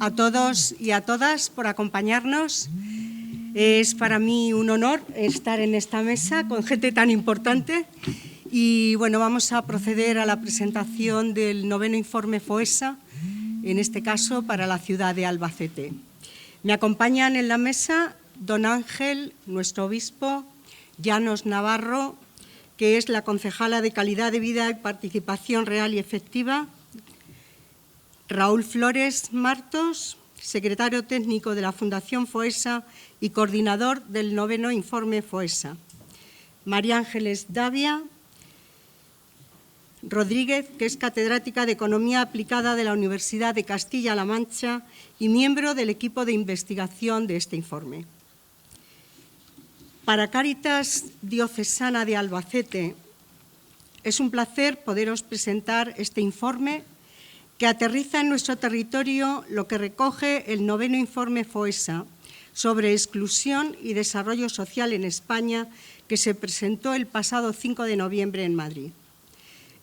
a todos y a todas por acompañarnos. Es para mí un honor estar en esta mesa con gente tan importante y bueno, vamos a proceder a la presentación del 9º informe FOESA, en este caso para la ciudad de Albacete. Me acompañan en la mesa don Ángel, nuestro obispo, Llanos Navarro, que es la concejala de Calidad de Vida y Participación Real y Efectiva, Raúl Flores Martos, secretario técnico de la Fundación FOESA y coordinador del 9º informe FOESA, María Ángeles Davia Rodríguez, que es catedrática de Economía Aplicada de la Universidad de Castilla-La Mancha y miembro del equipo de investigación de este informe. Para Cáritas Diocesana de Albacete es un placer poderos presentar este informe que aterriza en nuestro territorio lo que recoge el 9º informe FOESA sobre exclusión y desarrollo social en España, que se presentó el pasado 5 de noviembre en Madrid.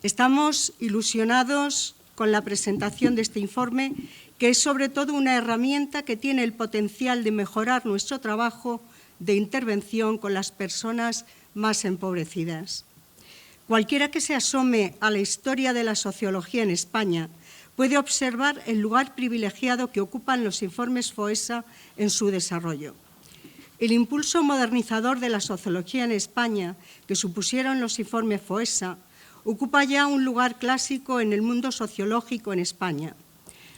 Estamos ilusionados con la presentación de este informe, que es sobre todo una herramienta que tiene el potencial de mejorar nuestro trabajo de intervención con las personas más empobrecidas. Cualquiera que se asome a la historia de la sociología en España puede observar el lugar privilegiado que ocupan los informes FOESA en su desarrollo. El impulso modernizador de la sociología en España que supusieron los informes FOESA ocupa ya un lugar clásico en el mundo sociológico en España.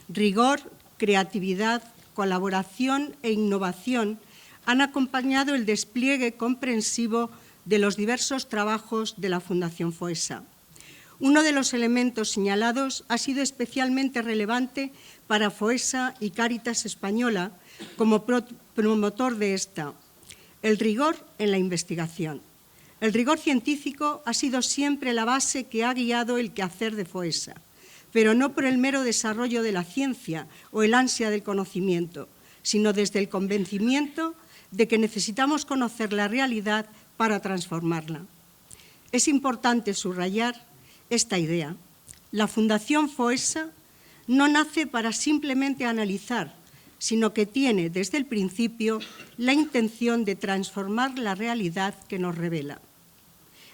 Rigor, creatividad, colaboración e innovación han acompañado el despliegue comprensivo de los diversos trabajos de la Fundación FOESA. Uno de los elementos señalados ha sido especialmente relevante para FOESA y Cáritas Española como promotor de esta: el rigor en la investigación. El rigor científico ha sido siempre la base que ha guiado el quehacer de FOESA, pero no por el mero desarrollo de la ciencia o el ansia del conocimiento, sino desde el convencimiento de que necesitamos conocer la realidad para transformarla. Es importante subrayar esta idea. La Fundación FOESA no nace para simplemente analizar, sino que tiene desde el principio la intención de transformar la realidad que nos revela.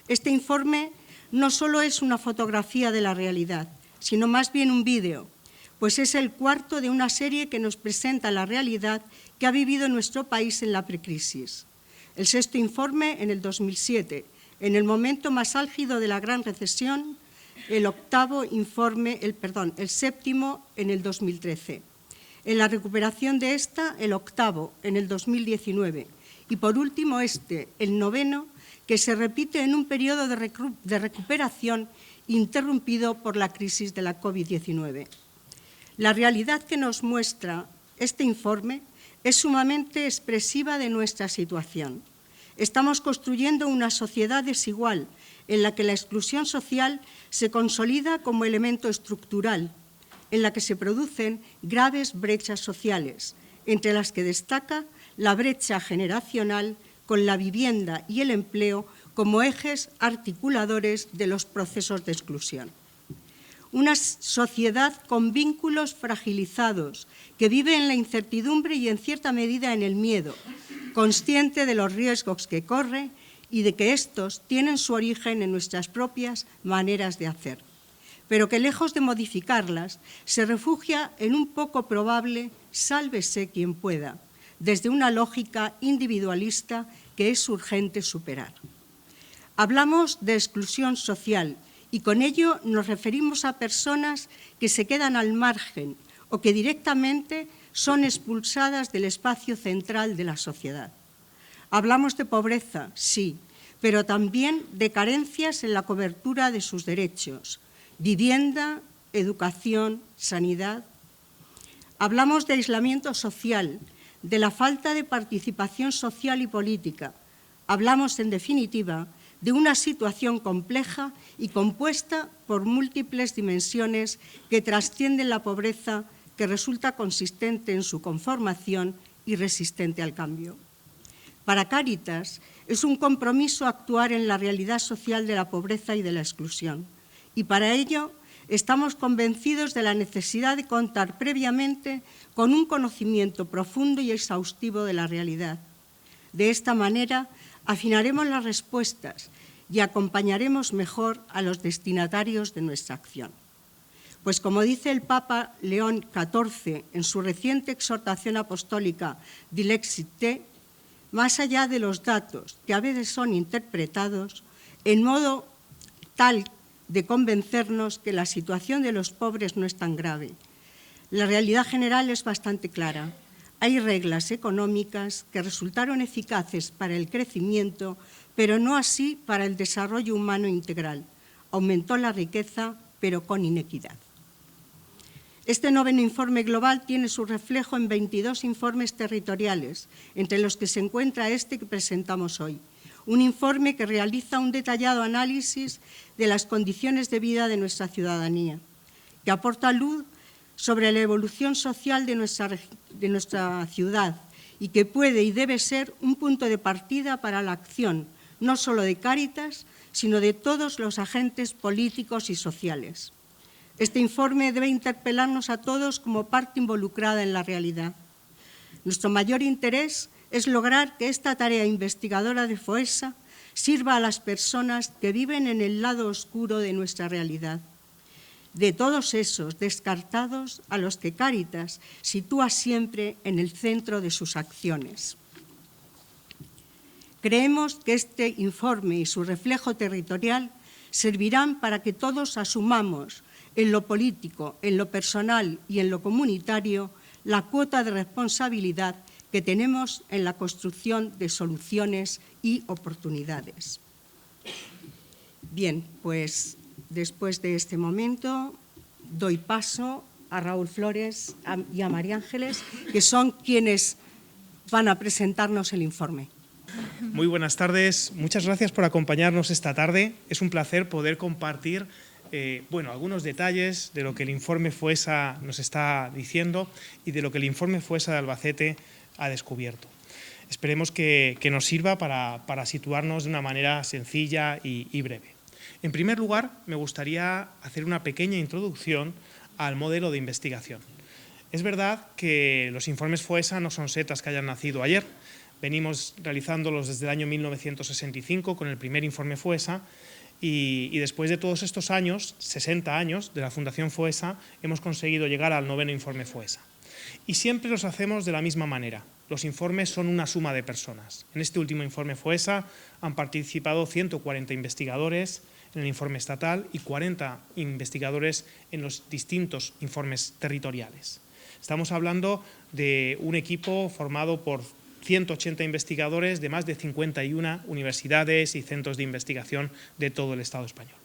Este informe no solo es una fotografía de la realidad, sino más bien un vídeo, pues es el cuarto de una serie que nos presenta la realidad que ha vivido nuestro país en la precrisis. El 6º informe en el 2007, en el momento más álgido de la gran recesión, el 7º en el 2013. En la recuperación de esta, el 8º en el 2019. Y por último el 9º, que se repite en un periodo de recuperación interrumpido por la crisis de la COVID-19. La realidad que nos muestra este informe es sumamente expresiva de nuestra situación. Estamos construyendo una sociedad desigual en la que la exclusión social se consolida como elemento estructural, en la que se producen graves brechas sociales, entre las que destaca la brecha generacional con la vivienda y el empleo como ejes articuladores de los procesos de exclusión. Una sociedad con vínculos fragilizados, que vive en la incertidumbre y en cierta medida en el miedo, consciente de los riesgos que corre y de que estos tienen su origen en nuestras propias maneras de hacer, pero que lejos de modificarlas se refugia en un poco probable sálvese quien pueda, desde una lógica individualista que es urgente superar. Hablamos de exclusión social y con ello nos referimos a personas que se quedan al margen o que directamente son expulsadas del espacio central de la sociedad. Hablamos de pobreza, sí, pero también de carencias en la cobertura de sus derechos, vivienda, educación, sanidad. Hablamos de aislamiento social, de la falta de participación social y política. Hablamos, en definitiva, de una situación compleja y compuesta por múltiples dimensiones que trascienden la pobreza, que resulta consistente en su conformación y resistente al cambio. Para Cáritas es un compromiso actuar en la realidad social de la pobreza y de la exclusión, y para ello Estamos convencidos de la necesidad de contar previamente con un conocimiento profundo y exhaustivo de la realidad. De esta manera, afinaremos las respuestas y acompañaremos mejor a los destinatarios de nuestra acción. Pues como dice el Papa León XIV en su reciente exhortación apostólica Dilexit Te, más allá de los datos que a veces son interpretados en modo tal de convencernos que la situación de los pobres no es tan grave. La realidad general es bastante clara. Hay reglas económicas que resultaron eficaces para el crecimiento, pero no así para el desarrollo humano integral. Aumentó la riqueza, pero con inequidad. Este 9º informe global tiene su reflejo en 22 informes territoriales, entre los que se encuentra este que presentamos hoy. Un informe que realiza un detallado análisis de las condiciones de vida de nuestra ciudadanía, que aporta luz sobre la evolución social de nuestra ciudad y que puede y debe ser un punto de partida para la acción, no solo de Cáritas, sino de todos los agentes políticos y sociales. Este informe debe interpelarnos a todos como parte involucrada en la realidad. Nuestro mayor interés es lograr que esta tarea investigadora de FOESA sirva a las personas que viven en el lado oscuro de nuestra realidad. De todos esos descartados a los que Cáritas sitúa siempre en el centro de sus acciones. Creemos que este informe y su reflejo territorial servirán para que todos asumamos en lo político, en lo personal y en lo comunitario la cuota de responsabilidad que tenemos en la construcción de soluciones y oportunidades. Bien, pues después de este momento doy paso a Raúl Flores y a María Ángeles, que son quienes van a presentarnos el informe. Muy buenas tardes, muchas gracias por acompañarnos esta tarde. Es un placer poder compartir algunos detalles de lo que el informe FOESA nos está diciendo y de lo que el informe FOESA de Albacete ha descubierto. Esperemos que nos sirva para situarnos de una manera sencilla y breve. En primer lugar, me gustaría hacer una pequeña introducción al modelo de investigación. Es verdad que los informes FOESA no son setas que hayan nacido ayer. Venimos realizándolos desde el año 1965 con el primer informe FOESA y después de todos estos años, 60 años de la Fundación FOESA, hemos conseguido llegar al 9º informe FOESA. Y siempre los hacemos de la misma manera. Los informes son una suma de personas. En este último informe FOESA han participado 140 investigadores en el informe estatal y 40 investigadores en los distintos informes territoriales. Estamos hablando de un equipo formado por 180 investigadores de más de 51 universidades y centros de investigación de todo el Estado español.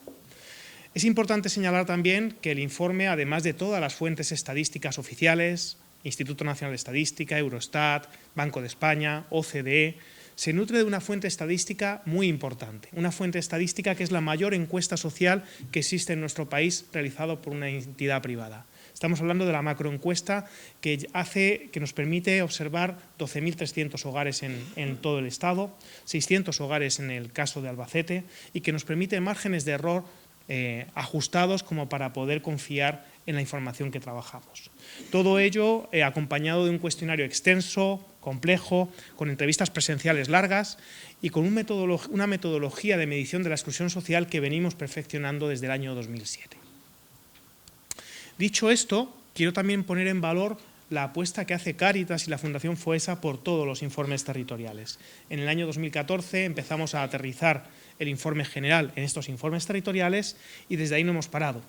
Es importante señalar también que el informe, además de todas las fuentes estadísticas oficiales, Instituto Nacional de Estadística, Eurostat, Banco de España, OCDE, se nutre de una fuente estadística muy importante, una fuente estadística que es la mayor encuesta social que existe en nuestro país realizada por una entidad privada. Estamos hablando de la macroencuesta que nos permite observar 12.300 hogares en todo el Estado, 600 hogares en el caso de Albacete y que nos permite márgenes de error ajustados como para poder confiar en la información que trabajamos. Todo ello acompañado de un cuestionario extenso, complejo, con entrevistas presenciales largas y con una metodología de medición de la exclusión social que venimos perfeccionando desde el año 2007. Dicho esto, quiero también poner en valor la apuesta que hace Cáritas y la Fundación FOESA por todos los informes territoriales. En el año 2014 empezamos a aterrizar el informe general en estos informes territoriales y desde ahí no hemos parado.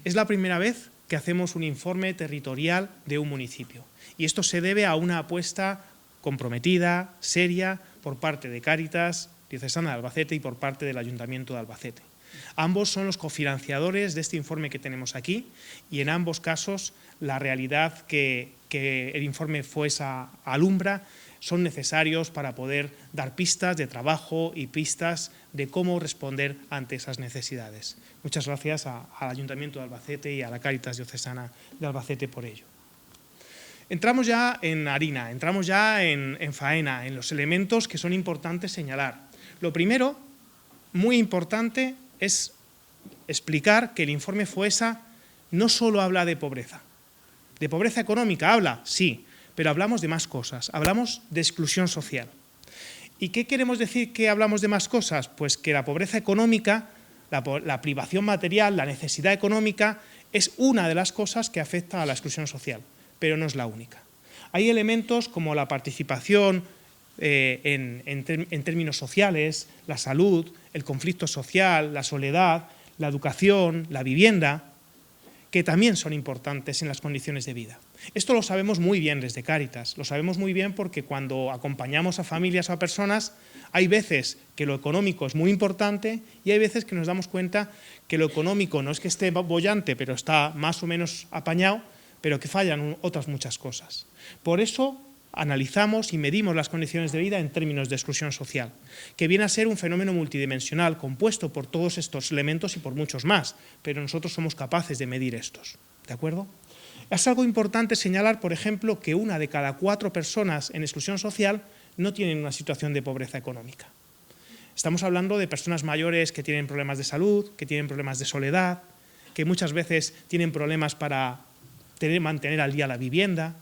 Es la primera vez que hacemos un informe territorial de un municipio y esto se debe a una apuesta comprometida, seria, por parte de Cáritas Diocesana de Albacete y por parte del Ayuntamiento de Albacete. Ambos son los cofinanciadores de este informe que tenemos aquí y en ambos casos la realidad que el informe FOESA alumbra son necesarios para poder dar pistas de trabajo y pistas de cómo responder ante esas necesidades. Muchas gracias al Ayuntamiento de Albacete y a la Cáritas Diocesana de Albacete por ello. Entramos ya en harina, entramos ya en faena, en los elementos que son importantes señalar. Lo primero, muy importante, es explicar que el informe FOESA no solo habla de pobreza. De pobreza económica habla, sí, pero hablamos de más cosas, hablamos de exclusión social. ¿Y qué queremos decir que hablamos de más cosas? Pues que la pobreza económica, la privación material, la necesidad económica, es una de las cosas que afecta a la exclusión social, pero no es la única. Hay elementos como la participación en términos sociales, la salud, el conflicto social, la soledad, la educación, la vivienda, que también son importantes en las condiciones de vida. Esto lo sabemos muy bien desde Cáritas, lo sabemos muy bien porque cuando acompañamos a familias o a personas, hay veces que lo económico es muy importante y hay veces que nos damos cuenta que lo económico no es que esté boyante, pero está más o menos apañado, pero que fallan otras muchas cosas. Por eso analizamos y medimos las condiciones de vida en términos de exclusión social, que viene a ser un fenómeno multidimensional compuesto por todos estos elementos y por muchos más, pero nosotros somos capaces de medir estos, ¿de acuerdo? Es algo importante señalar, por ejemplo, que 1 de cada 4 personas en exclusión social no tienen una situación de pobreza económica. Estamos hablando de personas mayores que tienen problemas de salud, que tienen problemas de soledad, que muchas veces tienen problemas para mantener al día la vivienda.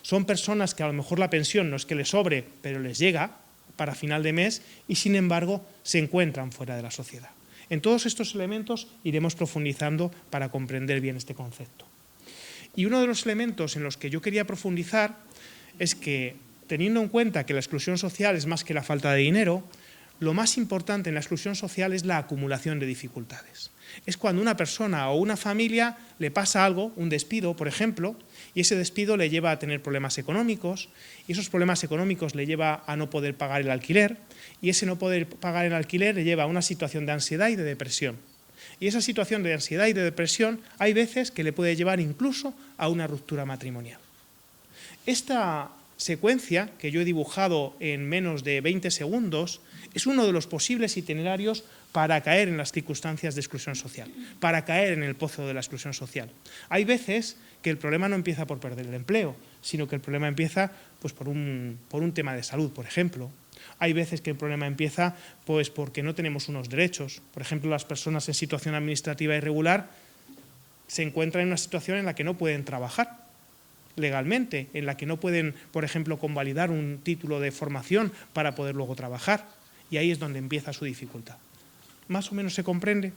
Son personas que a lo mejor la pensión no es que les sobre, pero les llega para final de mes y, sin embargo, se encuentran fuera de la sociedad. En todos estos elementos iremos profundizando para comprender bien este concepto. Y uno de los elementos en los que yo quería profundizar es que, teniendo en cuenta que la exclusión social es más que la falta de dinero, lo más importante en la exclusión social es la acumulación de dificultades. Es cuando una persona o una familia le pasa algo, un despido, por ejemplo, y ese despido le lleva a tener problemas económicos, y esos problemas económicos le lleva a no poder pagar el alquiler, y ese no poder pagar el alquiler le lleva a una situación de ansiedad y de depresión. Y esa situación de ansiedad y de depresión hay veces que le puede llevar incluso a una ruptura matrimonial. Esta secuencia que yo he dibujado en menos de 20 segundos es uno de los posibles itinerarios para caer en las circunstancias de exclusión social, para caer en el pozo de la exclusión social. Hay veces que el problema no empieza por perder el empleo, sino que el problema empieza pues, por un tema de salud, por ejemplo. Hay veces que el problema empieza pues, porque no tenemos unos derechos. Por ejemplo, las personas en situación administrativa irregular se encuentran en una situación en la que no pueden trabajar legalmente, en la que no pueden, por ejemplo, convalidar un título de formación para poder luego trabajar. Y ahí es donde empieza su dificultad. ¿Más o menos se comprende?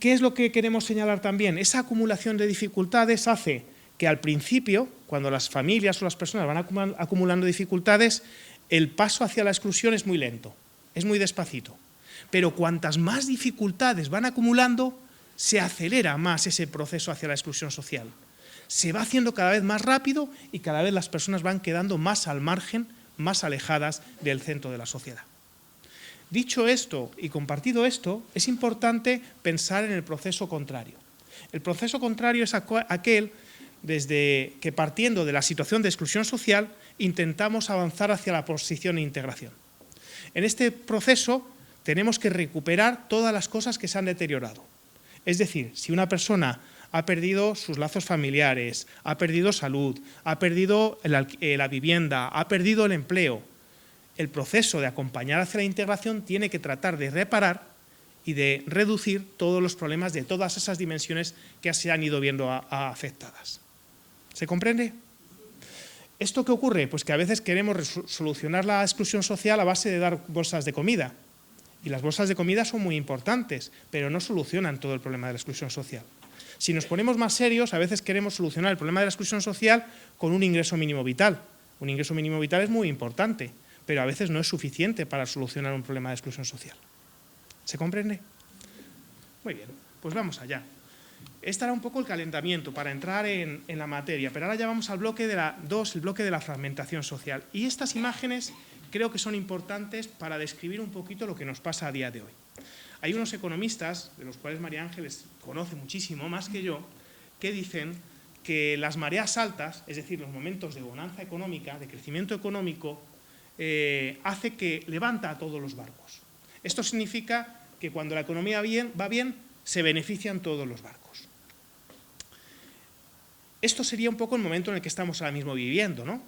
¿Qué es lo que queremos señalar también? Esa acumulación de dificultades hace que al principio, cuando las familias o las personas van acumulando dificultades, el paso hacia la exclusión es muy lento, es muy despacito. Pero cuantas más dificultades van acumulando, se acelera más ese proceso hacia la exclusión social. Se va haciendo cada vez más rápido y cada vez las personas van quedando más al margen, más alejadas del centro de la sociedad. Dicho esto y compartido esto, es importante pensar en el proceso contrario. El proceso contrario es aquel desde que, partiendo de la situación de exclusión social, intentamos avanzar hacia la posición e integración. En este proceso tenemos que recuperar todas las cosas que se han deteriorado. Es decir, si una persona ha perdido sus lazos familiares, ha perdido salud, ha perdido la vivienda, ha perdido el empleo, el proceso de acompañar hacia la integración tiene que tratar de reparar y de reducir todos los problemas de todas esas dimensiones que se han ido viendo afectadas. ¿Se comprende? ¿Esto qué ocurre? Pues que a veces queremos solucionar la exclusión social a base de dar bolsas de comida. Y las bolsas de comida son muy importantes, pero no solucionan todo el problema de la exclusión social. Si nos ponemos más serios, a veces queremos solucionar el problema de la exclusión social con un ingreso mínimo vital. Un ingreso mínimo vital es muy importante, pero a veces no es suficiente para solucionar un problema de exclusión social. ¿Se comprende? Muy bien, pues vamos allá. Este era un poco el calentamiento para entrar en la materia, pero ahora ya vamos al bloque de el bloque de la fragmentación social. Y estas imágenes creo que son importantes para describir un poquito lo que nos pasa a día de hoy. Hay unos economistas, de los cuales María Ángeles conoce muchísimo más que yo, que dicen que las mareas altas, es decir, los momentos de bonanza económica, de crecimiento económico, hace que levanta a todos los barcos. Esto significa que cuando la economía va bien, se benefician todos los barcos. Esto sería un poco el momento en el que estamos ahora mismo viviendo, ¿no?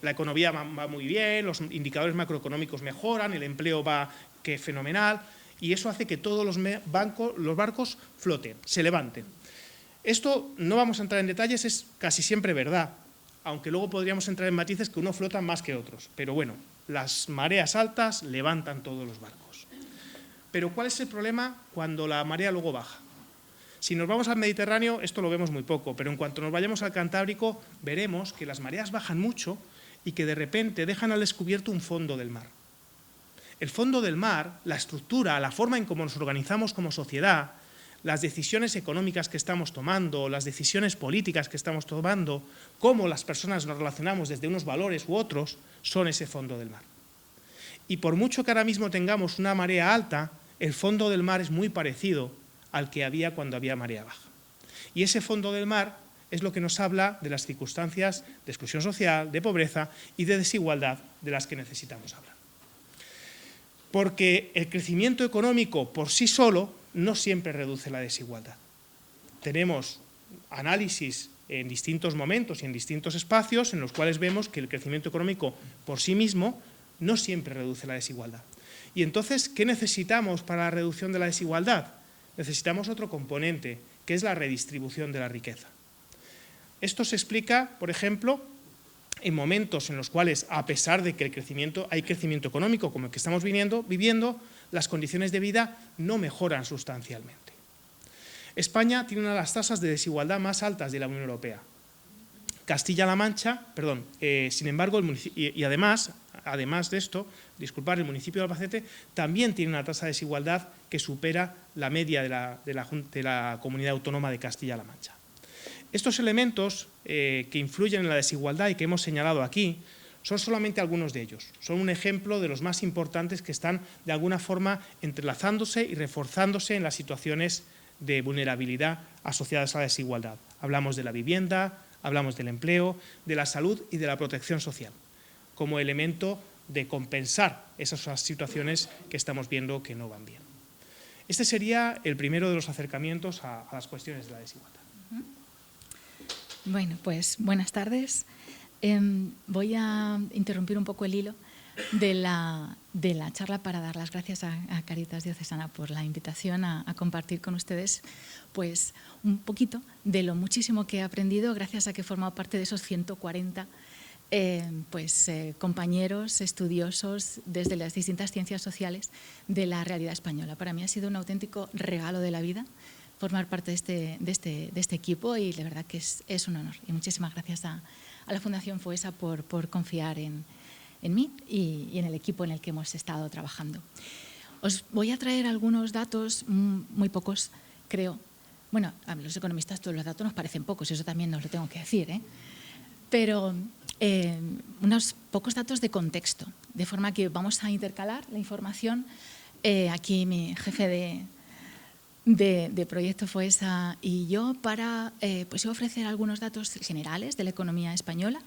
La economía va muy bien, los indicadores macroeconómicos mejoran, el empleo va fenomenal, y eso hace que todos los barcos floten, se levanten. Esto, no vamos a entrar en detalles, es casi siempre verdad, aunque luego podríamos entrar en matices que unos flotan más que otros. Pero bueno, las mareas altas levantan todos los barcos. Pero ¿cuál es el problema cuando la marea luego baja? Si nos vamos al Mediterráneo, esto lo vemos muy poco, pero en cuanto nos vayamos al Cantábrico, veremos que las mareas bajan mucho y que de repente dejan al descubierto un fondo del mar. El fondo del mar, la estructura, la forma en cómo nos organizamos como sociedad, las decisiones económicas que estamos tomando, las decisiones políticas que estamos tomando, cómo las personas nos relacionamos desde unos valores u otros, son ese fondo del mar. Y por mucho que ahora mismo tengamos una marea alta, el fondo del mar es muy parecido al que había cuando había marea baja. Y ese fondo del mar es lo que nos habla de las circunstancias de exclusión social, de pobreza y de desigualdad de las que necesitamos hablar. Porque el crecimiento económico por sí solo no siempre reduce la desigualdad. Tenemos análisis en distintos momentos y en distintos espacios en los cuales vemos que el crecimiento económico por sí mismo no siempre reduce la desigualdad. Y entonces, ¿qué necesitamos para la reducción de la desigualdad? Necesitamos otro componente, que es la redistribución de la riqueza. Esto se explica, por ejemplo, en momentos en los cuales, a pesar de que hay crecimiento económico como el que estamos viviendo, las condiciones de vida no mejoran sustancialmente. España tiene una de las tasas de desigualdad más altas de la Unión Europea. Castilla-La Mancha, sin embargo, además de esto, el municipio de Albacete también tiene una tasa de desigualdad que supera la media de la Comunidad Autónoma de Castilla-La Mancha. Estos elementos que influyen en la desigualdad y que hemos señalado aquí son solamente algunos de ellos. Son un ejemplo de los más importantes que están de alguna forma entrelazándose y reforzándose en las situaciones de vulnerabilidad asociadas a la desigualdad. Hablamos de la vivienda, hablamos del empleo, de la salud y de la protección social, como elemento de compensar esas situaciones que estamos viendo que no van bien. Este sería el primero de los acercamientos a las cuestiones de la desigualdad. Bueno, pues buenas tardes. Voy a interrumpir un poco el hilo de la charla para dar las gracias a Cáritas Diocesana por la invitación a compartir con ustedes pues, un poquito de lo muchísimo que he aprendido gracias a que he formado parte de esos 140 compañeros estudiosos desde las distintas ciencias sociales de la realidad española. Para mí ha sido un auténtico regalo de la vida formar parte de este equipo y la verdad que es un honor. Y muchísimas gracias a la Fundación FOESA por confiar en mí y en el equipo en el que hemos estado trabajando. Os voy a traer algunos datos, muy pocos, creo. Bueno, a los economistas todos los datos nos parecen pocos, eso también os lo tengo que decir, ¿eh? Pero unos pocos datos de contexto, de forma que vamos a intercalar la información. Aquí mi jefe de proyecto FOESA y yo para ofrecer algunos datos generales de la economía española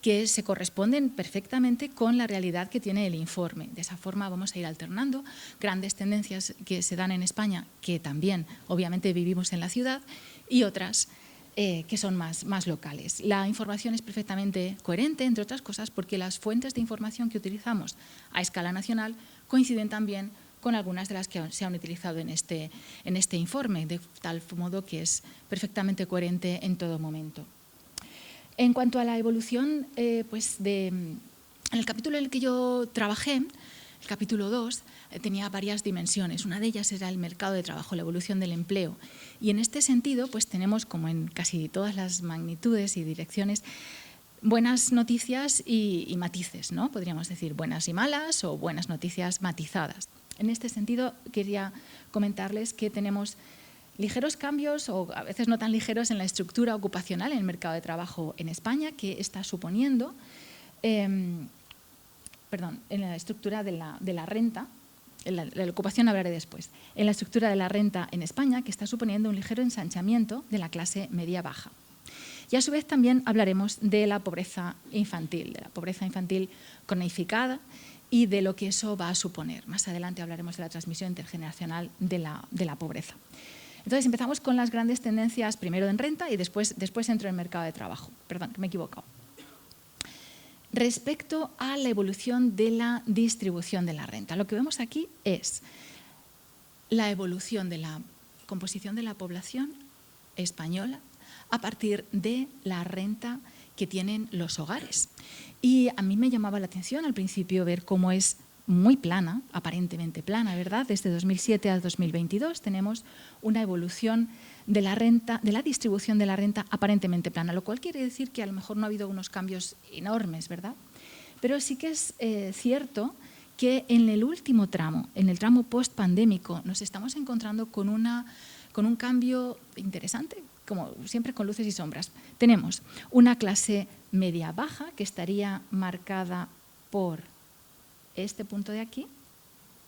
que se corresponden perfectamente con la realidad que tiene el informe. De esa forma vamos a ir alternando grandes tendencias que se dan en España, que también obviamente vivimos en la ciudad, y otras que son más locales. La información es perfectamente coherente, entre otras cosas, porque las fuentes de información que utilizamos a escala nacional coinciden también con algunas de las que se han utilizado en este informe, de tal modo que es perfectamente coherente en todo momento. En cuanto a la evolución, en el capítulo en el que yo trabajé, el capítulo 2, tenía varias dimensiones. Una de ellas era el mercado de trabajo, la evolución del empleo. Y en este sentido, pues tenemos, como en casi todas las magnitudes y direcciones, buenas noticias y matices, ¿no? Podríamos decir buenas y malas o buenas noticias matizadas. En este sentido, quería comentarles que tenemos ligeros cambios, o a veces no tan ligeros, en la estructura ocupacional en el mercado de trabajo en España, que está suponiendo, en la estructura de la renta, la ocupación hablaré después, en la estructura de la renta en España, que está suponiendo un ligero ensanchamiento de la clase media-baja. Y a su vez también hablaremos de la pobreza infantil cronificada, y de lo que eso va a suponer. Más adelante hablaremos de la transmisión intergeneracional de la pobreza. Entonces empezamos con las grandes tendencias, primero en renta y después entro en el mercado de trabajo. Perdón, que me he equivocado. Respecto a la evolución de la distribución de la renta, lo que vemos aquí es la evolución de la composición de la población española a partir de la renta que tienen los hogares. Y a mí me llamaba la atención al principio ver cómo es muy plana, aparentemente plana, ¿verdad? Desde 2007 a 2022 tenemos una evolución de la renta, de la distribución de la renta aparentemente plana, lo cual quiere decir que a lo mejor no ha habido unos cambios enormes, ¿verdad? Pero sí que es cierto que en el último tramo, en el tramo post-pandémico, nos estamos encontrando con un cambio interesante, como siempre con luces y sombras. Tenemos una clase media-baja que estaría marcada por este punto de aquí.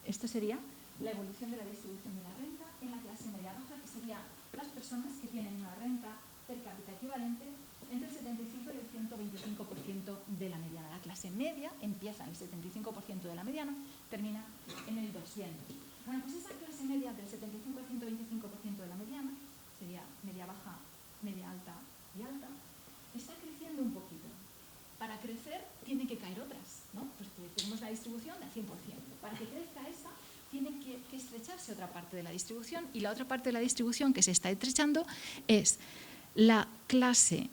Esto sería la evolución de la distribución de la renta en la clase media-baja, que serían las personas que tienen una renta per cápita equivalente entre el 75 y el 125% de la mediana. La clase media empieza en el 75% de la mediana, termina en el 200. Bueno, pues esa clase media del 75 al 125% de la mediana, sería media baja, media alta y alta, está creciendo un poquito. Para crecer tienen que caer otras, ¿no? Pues tenemos la distribución del 100%. Para que crezca esa, tiene que estrecharse otra parte de la distribución, y la otra parte de la distribución que se está estrechando es la clase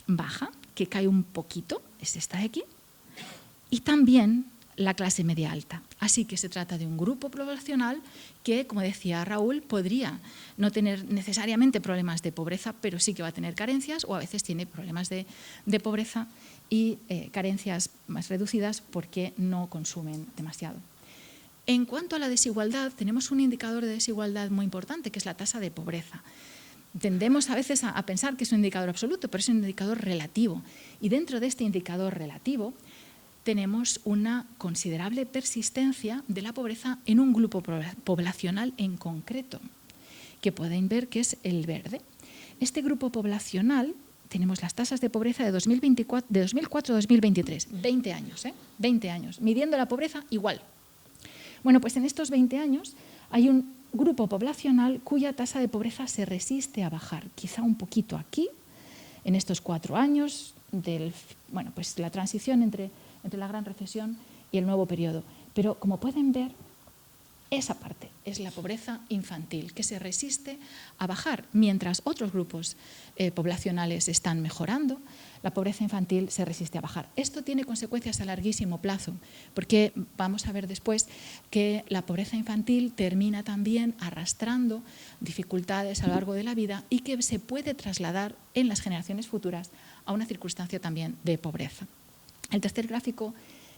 baja, que cae un poquito, es esta de aquí, y también la clase media alta. Así que se trata de un grupo poblacional que, como decía Raúl, podría no tener necesariamente problemas de pobreza, pero sí que va a tener carencias, o a veces tiene problemas de pobreza y carencias más reducidas porque no consumen demasiado. En cuanto a la desigualdad, tenemos un indicador de desigualdad muy importante, que es la tasa de pobreza. Tendemos a veces a pensar que es un indicador absoluto, pero es un indicador relativo. Y dentro de este indicador relativo tenemos una considerable persistencia de la pobreza en un grupo poblacional en concreto, que pueden ver que es el verde. Este grupo poblacional, tenemos las tasas de pobreza de 2004 a 2023, 20 años, 20 años, midiendo la pobreza igual. Bueno, pues en estos 20 años hay un grupo poblacional cuya tasa de pobreza se resiste a bajar, quizá un poquito aquí, en estos 4 años, pues la transición entre la gran recesión y el nuevo periodo. Pero como pueden ver, esa parte es la pobreza infantil, que se resiste a bajar, mientras otros grupos poblacionales están mejorando. La pobreza infantil se resiste a bajar. Esto tiene consecuencias a larguísimo plazo, porque vamos a ver después que la pobreza infantil termina también arrastrando dificultades a lo largo de la vida y que se puede trasladar en las generaciones futuras a una circunstancia también de pobreza. El tercer gráfico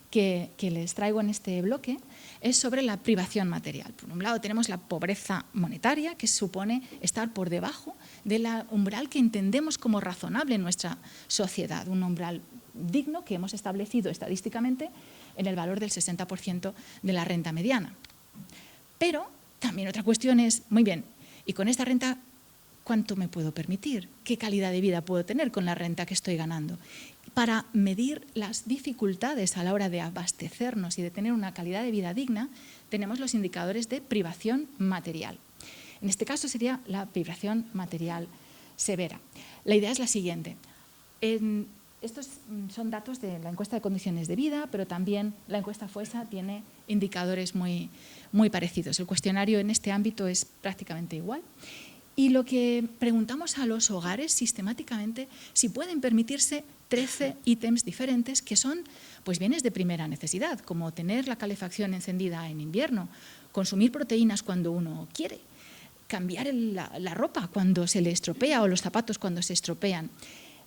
que les traigo en este bloque es sobre la privación material. Por un lado tenemos la pobreza monetaria, que supone estar por debajo del umbral que entendemos como razonable en nuestra sociedad, un umbral digno que hemos establecido estadísticamente en el valor del 60% de la renta mediana. Pero también otra cuestión es, muy bien, ¿y con esta renta cuánto me puedo permitir? ¿Qué calidad de vida puedo tener con la renta que estoy ganando? Para medir las dificultades a la hora de abastecernos y de tener una calidad de vida digna, tenemos los indicadores de privación material. En este caso sería la privación material severa. La idea es la siguiente. Estos son datos de la encuesta de condiciones de vida, pero también la encuesta FOESA tiene indicadores muy parecidos. El cuestionario en este ámbito es prácticamente igual. Y lo que preguntamos a los hogares sistemáticamente, si pueden permitirse 13 ítems diferentes que son pues, bienes de primera necesidad, como tener la calefacción encendida en invierno, consumir proteínas cuando uno quiere, cambiar la ropa cuando se le estropea o los zapatos cuando se estropean.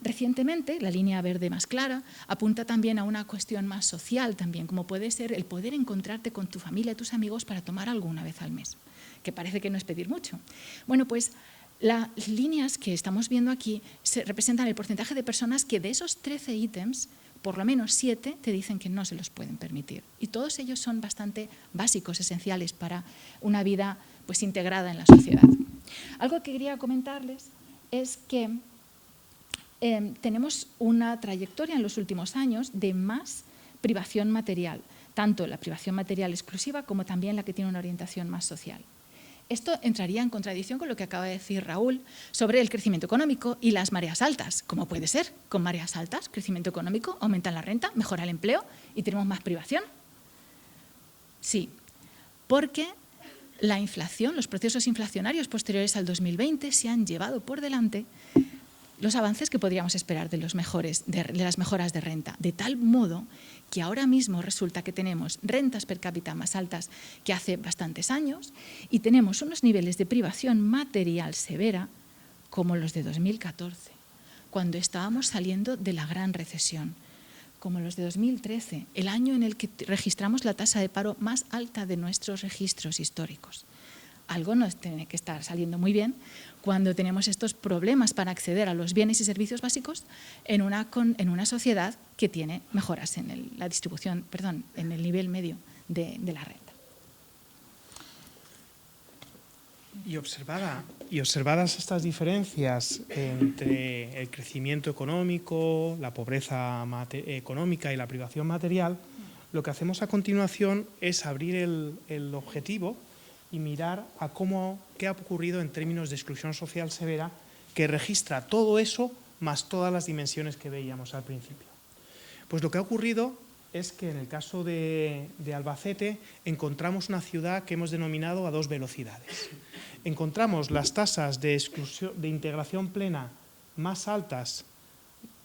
Recientemente, la línea verde más clara apunta también a una cuestión más social también, como puede ser el poder encontrarte con tu familia y tus amigos para tomar algo una vez al mes, que parece que no es pedir mucho. Bueno, pues las líneas que estamos viendo aquí representan el porcentaje de personas que de esos 13 ítems, por lo menos 7 te dicen que no se los pueden permitir. Y todos ellos son bastante básicos, esenciales para una vida pues, integrada en la sociedad. Algo que quería comentarles es que tenemos una trayectoria en los últimos años de más privación material, tanto la privación material exclusiva como también la que tiene una orientación más social. Esto entraría en contradicción con lo que acaba de decir Raúl sobre el crecimiento económico y las mareas altas. ¿Cómo puede ser? Con mareas altas, crecimiento económico, aumenta la renta, mejora el empleo y tenemos más privación. Sí, porque La inflación, los procesos inflacionarios posteriores al 2020 se han llevado por delante los avances que podríamos esperar de las mejoras de renta, de tal modo que ahora mismo resulta que tenemos rentas per cápita más altas que hace bastantes años y tenemos unos niveles de privación material severa como los de 2014, cuando estábamos saliendo de la gran recesión, como los de 2013, el año en el que registramos la tasa de paro más alta de nuestros registros históricos. Algo nos tiene que estar saliendo muy bien cuando tenemos estos problemas para acceder a los bienes y servicios básicos en una sociedad que tiene mejoras en en el nivel medio de la renta. Y observadas estas diferencias entre el crecimiento económico, la pobreza económica y la privación material, lo que hacemos a continuación es abrir el objetivo y mirar a qué ha ocurrido en términos de exclusión social severa, que registra todo eso más todas las dimensiones que veíamos al principio. Pues lo que ha ocurrido es que en el caso de Albacete encontramos una ciudad que hemos denominado a dos velocidades. Encontramos las tasas de integración plena más altas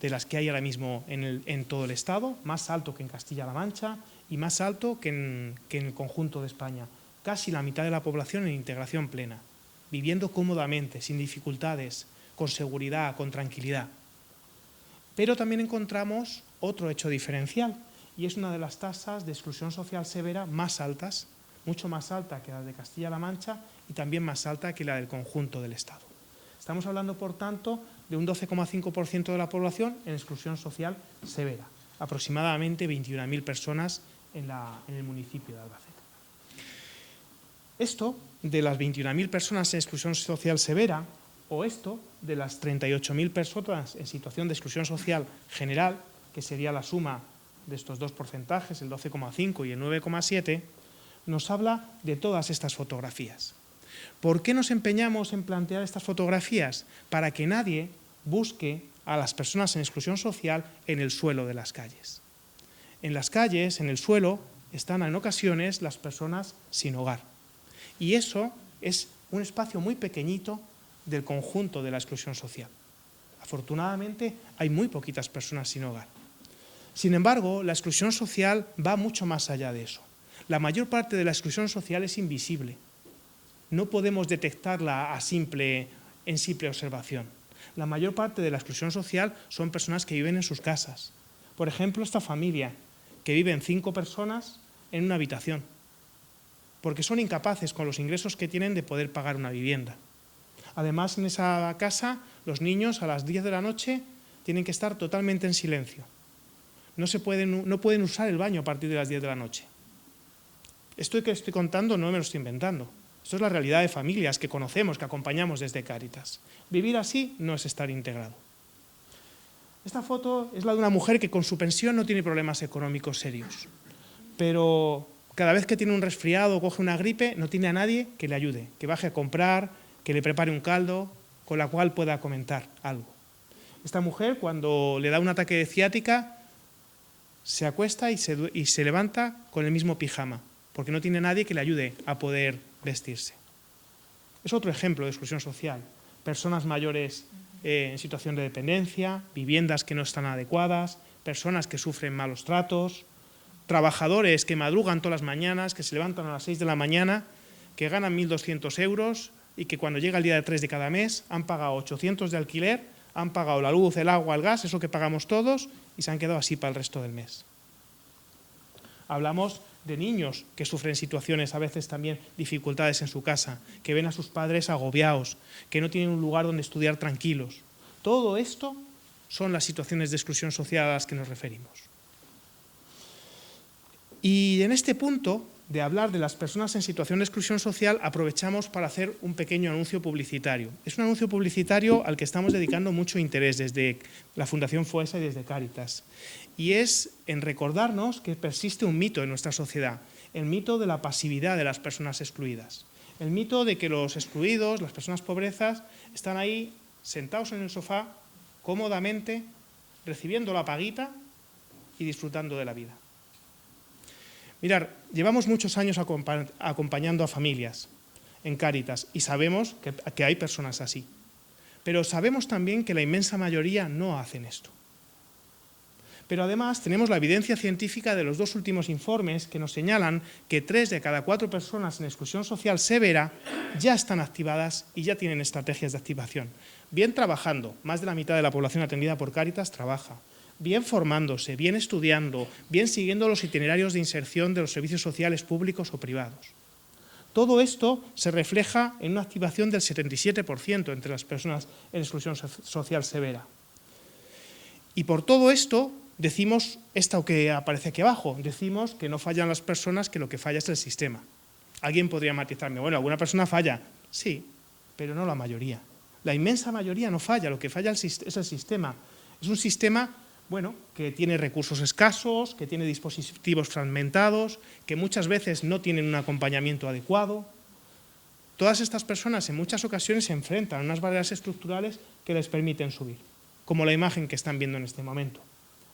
de las que hay ahora mismo en todo el Estado, más alto que en Castilla-La Mancha y más alto que en el conjunto de España. Casi la mitad de la población en integración plena, viviendo cómodamente, sin dificultades, con seguridad, con tranquilidad. Pero también encontramos otro hecho diferencial, y es una de las tasas de exclusión social severa más altas, mucho más alta que la de Castilla-La Mancha y también más alta que la del conjunto del Estado. Estamos hablando, por tanto, de un 12,5% de la población en exclusión social severa, aproximadamente 21.000 personas en el municipio de Albacete. Esto de las 21.000 personas en exclusión social severa o esto de las 38.000 personas en situación de exclusión social general, que sería la suma de estos dos porcentajes, el 12,5 y el 9,7, nos habla de todas estas fotografías. ¿Por qué nos empeñamos en plantear estas fotografías? Para que nadie busque a las personas en exclusión social en el suelo de las calles. En las calles, en el suelo, están en ocasiones las personas sin hogar. Y eso es un espacio muy pequeñito del conjunto de la exclusión social. Afortunadamente, hay muy poquitas personas sin hogar. Sin embargo, la exclusión social va mucho más allá de eso. La mayor parte de la exclusión social es invisible. No podemos detectarla en simple observación. La mayor parte de la exclusión social son personas que viven en sus casas. Por ejemplo, esta familia, que viven 5 personas en una habitación, porque son incapaces con los ingresos que tienen de poder pagar una vivienda. Además, en esa casa, los niños a las 10 de la noche tienen que estar totalmente en silencio. No pueden usar el baño a partir de las 10 de la noche. Esto que estoy contando no me lo estoy inventando. Esto es la realidad de familias que conocemos, que acompañamos desde Cáritas. Vivir así no es estar integrado. Esta foto es la de una mujer que con su pensión no tiene problemas económicos serios, pero cada vez que tiene un resfriado o coge una gripe no tiene a nadie que le ayude, que baje a comprar, que le prepare un caldo, con la cual pueda comentar algo. Esta mujer, cuando le da un ataque de ciática, se acuesta y se levanta con el mismo pijama, porque no tiene nadie que le ayude a poder vestirse. Es otro ejemplo de exclusión social. Personas mayores en situación de dependencia, viviendas que no están adecuadas, personas que sufren malos tratos, trabajadores que madrugan todas las mañanas, que se levantan a las 6 de la mañana, que ganan 1.200 euros y que cuando llega el día 3 de cada mes han pagado 800 de alquiler, han pagado la luz, el agua, el gas, eso que pagamos todos, y se han quedado así para el resto del mes. Hablamos de niños que sufren situaciones, a veces también dificultades en su casa, que ven a sus padres agobiados, que no tienen un lugar donde estudiar tranquilos. Todo esto son las situaciones de exclusión social a las que nos referimos. Y en este punto de hablar de las personas en situación de exclusión social, aprovechamos para hacer un pequeño anuncio publicitario. Es un anuncio publicitario al que estamos dedicando mucho interés desde la Fundación FOESA y desde Cáritas. Y es en recordarnos que persiste un mito en nuestra sociedad, el mito de la pasividad de las personas excluidas. El mito de que los excluidos, las personas pobrezas, están ahí sentados en el sofá, cómodamente, recibiendo la paguita y disfrutando de la vida. Mirad, llevamos muchos años acompañando a familias en Cáritas y sabemos que hay personas así. Pero sabemos también que la inmensa mayoría no hacen esto. Pero además tenemos la evidencia científica de los 2 últimos informes que nos señalan que 3 de cada 4 personas en exclusión social severa ya están activadas y ya tienen estrategias de activación. Bien trabajando, más de la mitad de la población atendida por Cáritas trabaja, bien formándose, bien estudiando, bien siguiendo los itinerarios de inserción de los servicios sociales públicos o privados. Todo esto se refleja en una activación del 77% entre las personas en exclusión social severa. Y por todo esto decimos esto que aparece aquí abajo, decimos que no fallan las personas, que lo que falla es el sistema. Alguien podría matizarme, bueno, alguna persona falla, sí, pero no la mayoría. La inmensa mayoría no falla, lo que falla es el sistema. Es un sistema, bueno, que tiene recursos escasos, que tiene dispositivos fragmentados, que muchas veces no tienen un acompañamiento adecuado. Todas estas personas en muchas ocasiones se enfrentan a unas barreras estructurales que les permiten subir, como la imagen que están viendo en este momento.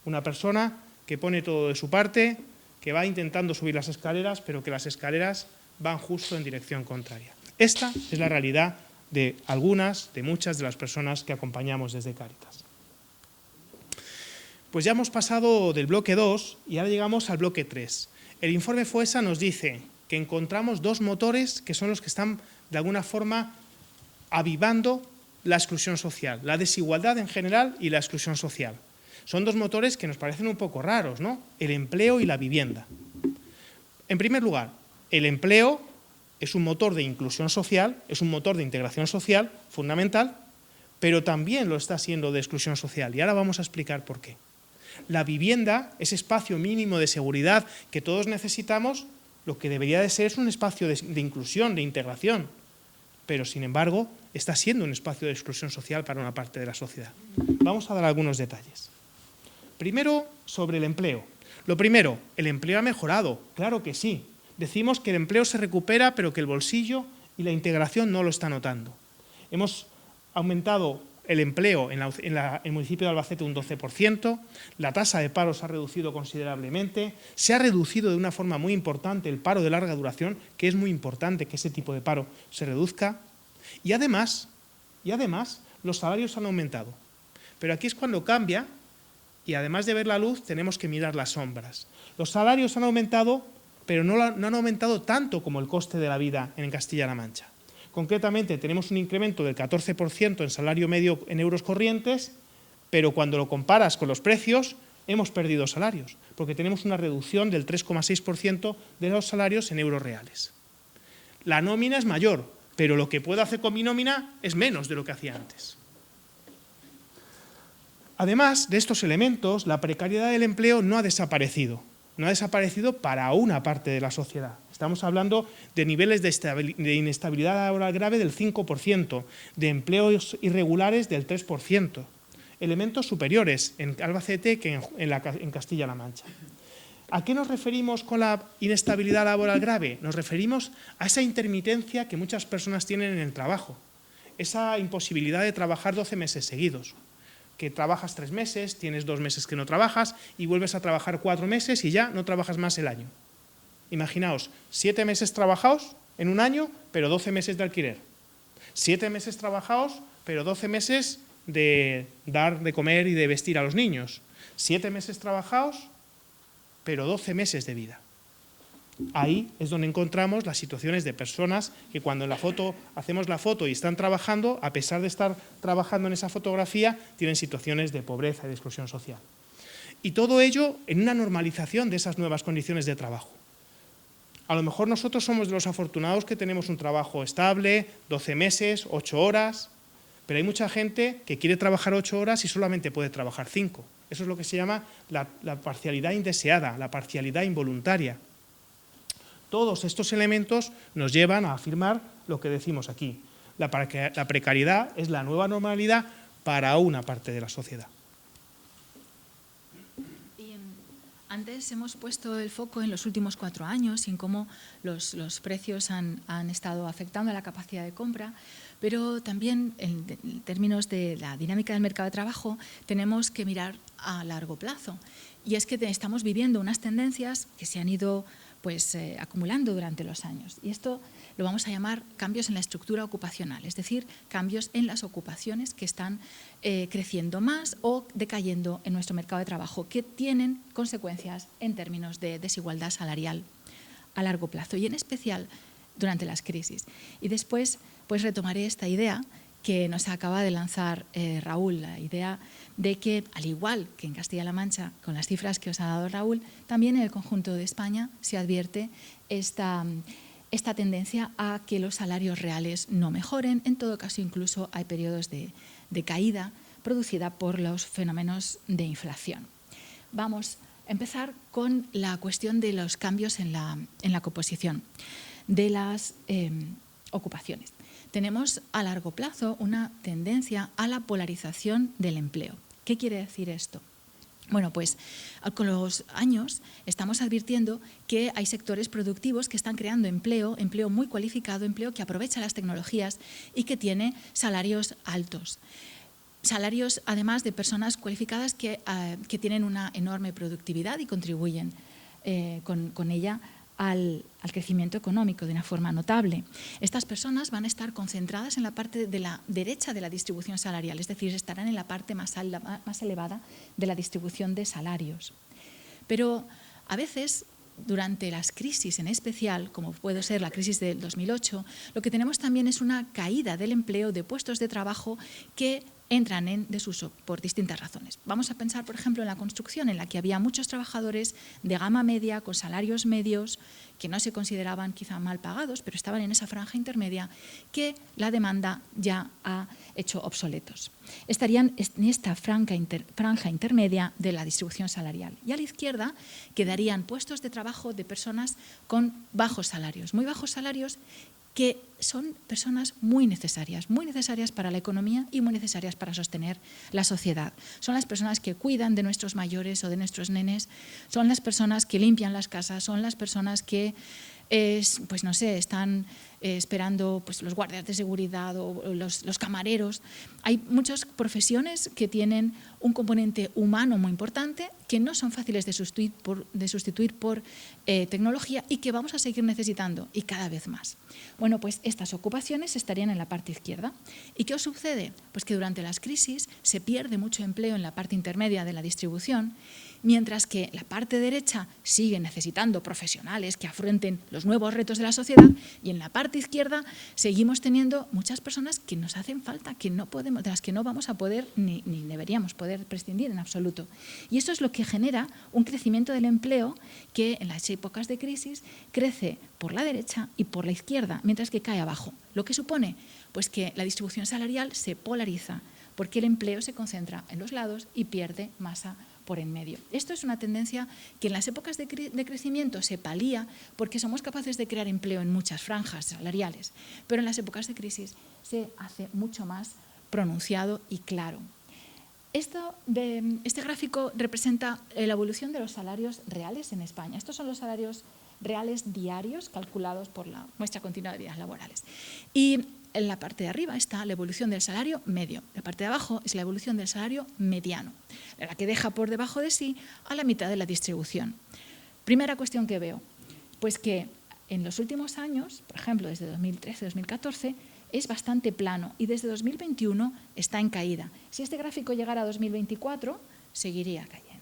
Una persona que pone todo de su parte, que va intentando subir las escaleras, pero que las escaleras van justo en dirección contraria. Esta es la realidad de muchas de las personas que acompañamos desde Cáritas. Pues ya hemos pasado del bloque 2 y ahora llegamos al bloque 3. El informe FOESA nos dice que encontramos 2 motores que son los que están, de alguna forma, avivando la exclusión social, la desigualdad en general y la exclusión social. Son 2 motores que nos parecen un poco raros, ¿no? El empleo y la vivienda. En primer lugar, el empleo es un motor de inclusión social, es un motor de integración social fundamental, pero también lo está siendo de exclusión social. Y ahora vamos a explicar por qué. La vivienda, ese espacio mínimo de seguridad que todos necesitamos, lo que debería de ser es un espacio de inclusión, de integración, pero sin embargo está siendo un espacio de exclusión social para una parte de la sociedad. Vamos a dar algunos detalles. Primero, sobre el empleo. Lo primero, el empleo ha mejorado, claro que sí. Decimos que el empleo se recupera, pero que el bolsillo y la integración no lo está notando. Hemos aumentado el empleo en el municipio de Albacete un 12%, la tasa de paro se ha reducido considerablemente, se ha reducido de una forma muy importante el paro de larga duración, que es muy importante que ese tipo de paro se reduzca, y además los salarios han aumentado. Pero aquí es cuando cambia, y además de ver la luz tenemos que mirar las sombras. Los salarios han aumentado, pero no han aumentado tanto como el coste de la vida en Castilla-La Mancha. Concretamente, tenemos un incremento del 14% en salario medio en euros corrientes, pero cuando lo comparas con los precios, hemos perdido salarios, porque tenemos una reducción del 3,6% de los salarios en euros reales. La nómina es mayor, pero lo que puedo hacer con mi nómina es menos de lo que hacía antes. Además de estos elementos, la precariedad del empleo no ha desaparecido. No ha desaparecido para una parte de la sociedad. Estamos hablando de niveles de inestabilidad laboral grave del 5%, de empleos irregulares del 3%, elementos superiores en Albacete que en Castilla-La Mancha. ¿A qué nos referimos con la inestabilidad laboral grave? Nos referimos a esa intermitencia que muchas personas tienen en el trabajo, esa imposibilidad de trabajar 12 meses seguidos, que trabajas 3 meses, tienes 2 meses que no trabajas y vuelves a trabajar 4 meses y ya no trabajas más el año. Imaginaos, 7 meses trabajados en un año, pero 12 meses de alquiler. 7 meses trabajados, pero 12 meses de dar de comer y de vestir a los niños. 7 meses trabajados, pero 12 meses de vida. Ahí es donde encontramos las situaciones de personas que cuando en la foto hacemos la foto y están trabajando, a pesar de estar trabajando en esa fotografía, tienen situaciones de pobreza y de exclusión social. Y todo ello en una normalización de esas nuevas condiciones de trabajo. A lo mejor nosotros somos de los afortunados que tenemos un trabajo estable, 12 meses, 8 horas, pero hay mucha gente que quiere trabajar 8 horas y solamente puede trabajar 5. Eso es lo que se llama la parcialidad indeseada, la parcialidad involuntaria. Todos estos elementos nos llevan a afirmar lo que decimos aquí. La precariedad es la nueva normalidad para una parte de la sociedad. Antes hemos puesto el foco en los últimos 4 años y en cómo los precios han estado afectando a la capacidad de compra, pero también en términos de la dinámica del mercado de trabajo tenemos que mirar a largo plazo. Y es que estamos viviendo unas tendencias que se han ido pues, acumulando durante los años. Y esto lo vamos a llamar cambios en la estructura ocupacional, es decir, cambios en las ocupaciones que están creciendo más o decayendo en nuestro mercado de trabajo, que tienen consecuencias en términos de desigualdad salarial a largo plazo y en especial durante las crisis. Y después pues retomaré esta idea que nos acaba de lanzar Raúl, la idea de que, al igual que en Castilla-La Mancha, con las cifras que os ha dado Raúl, también en el conjunto de España se advierte esta tendencia a que los salarios reales no mejoren. En todo caso, incluso hay periodos de caída producida por los fenómenos de inflación. Vamos a empezar con la cuestión de los cambios en la composición de las ocupaciones. Tenemos a largo plazo una tendencia a la polarización del empleo. ¿Qué quiere decir esto? Bueno, pues con los años estamos advirtiendo que hay sectores productivos que están creando empleo muy cualificado, empleo que aprovecha las tecnologías y que tiene salarios altos. Salarios, además, de personas cualificadas que tienen una enorme productividad y contribuyen con ella al crecimiento económico de una forma notable. Estas personas van a estar concentradas en la parte de la derecha de la distribución salarial, es decir, estarán en la parte más elevada de la distribución de salarios. Pero a veces, durante las crisis en especial, como puede ser la crisis del 2008, lo que tenemos también es una caída del empleo de puestos de trabajo que entran en desuso por distintas razones. Vamos a pensar, por ejemplo, en la construcción, en la que había muchos trabajadores de gama media, con salarios medios, que no se consideraban quizá mal pagados, pero estaban en esa franja intermedia que la demanda ya ha hecho obsoletos. Estarían en esta franja intermedia de la distribución salarial. Y a la izquierda quedarían puestos de trabajo de personas con bajos salarios, muy bajos salarios, que son personas muy necesarias para la economía y muy necesarias para sostener la sociedad. Son las personas que cuidan de nuestros mayores o de nuestros nenes, son las personas que limpian las casas, son las personas que pues no sé, están esperando pues, los guardias de seguridad o los camareros. Hay muchas profesiones que tienen un componente humano muy importante, que no son fáciles de sustituir por tecnología y que vamos a seguir necesitando y cada vez más. Bueno, pues estas ocupaciones estarían en la parte izquierda. ¿Y qué os sucede? Pues que durante las crisis se pierde mucho empleo en la parte intermedia de la distribución, mientras que la parte derecha sigue necesitando profesionales que afronten los nuevos retos de la sociedad, y en la parte izquierda seguimos teniendo muchas personas que nos hacen falta, que no podemos, de las que no vamos a poder ni deberíamos poder prescindir en absoluto. Y eso es lo que genera un crecimiento del empleo que en las épocas de crisis crece por la derecha y por la izquierda, mientras que cae abajo. Lo que supone pues que la distribución salarial se polariza, porque el empleo se concentra en los lados y pierde masa por en medio. Esto es una tendencia que en las épocas de crecimiento se palía porque somos capaces de crear empleo en muchas franjas salariales, pero en las épocas de crisis se hace mucho más pronunciado y claro. Este gráfico representa la evolución de los salarios reales en España. Estos son los salarios reales diarios calculados por la muestra continua de vidas laborales. Y en la parte de arriba está la evolución del salario medio. La parte de abajo es la evolución del salario mediano, la que deja por debajo de sí a la mitad de la distribución. Primera cuestión que veo, pues que en los últimos años, por ejemplo, desde 2013-2014, es bastante plano y desde 2021 está en caída. Si este gráfico llegara a 2024, seguiría cayendo.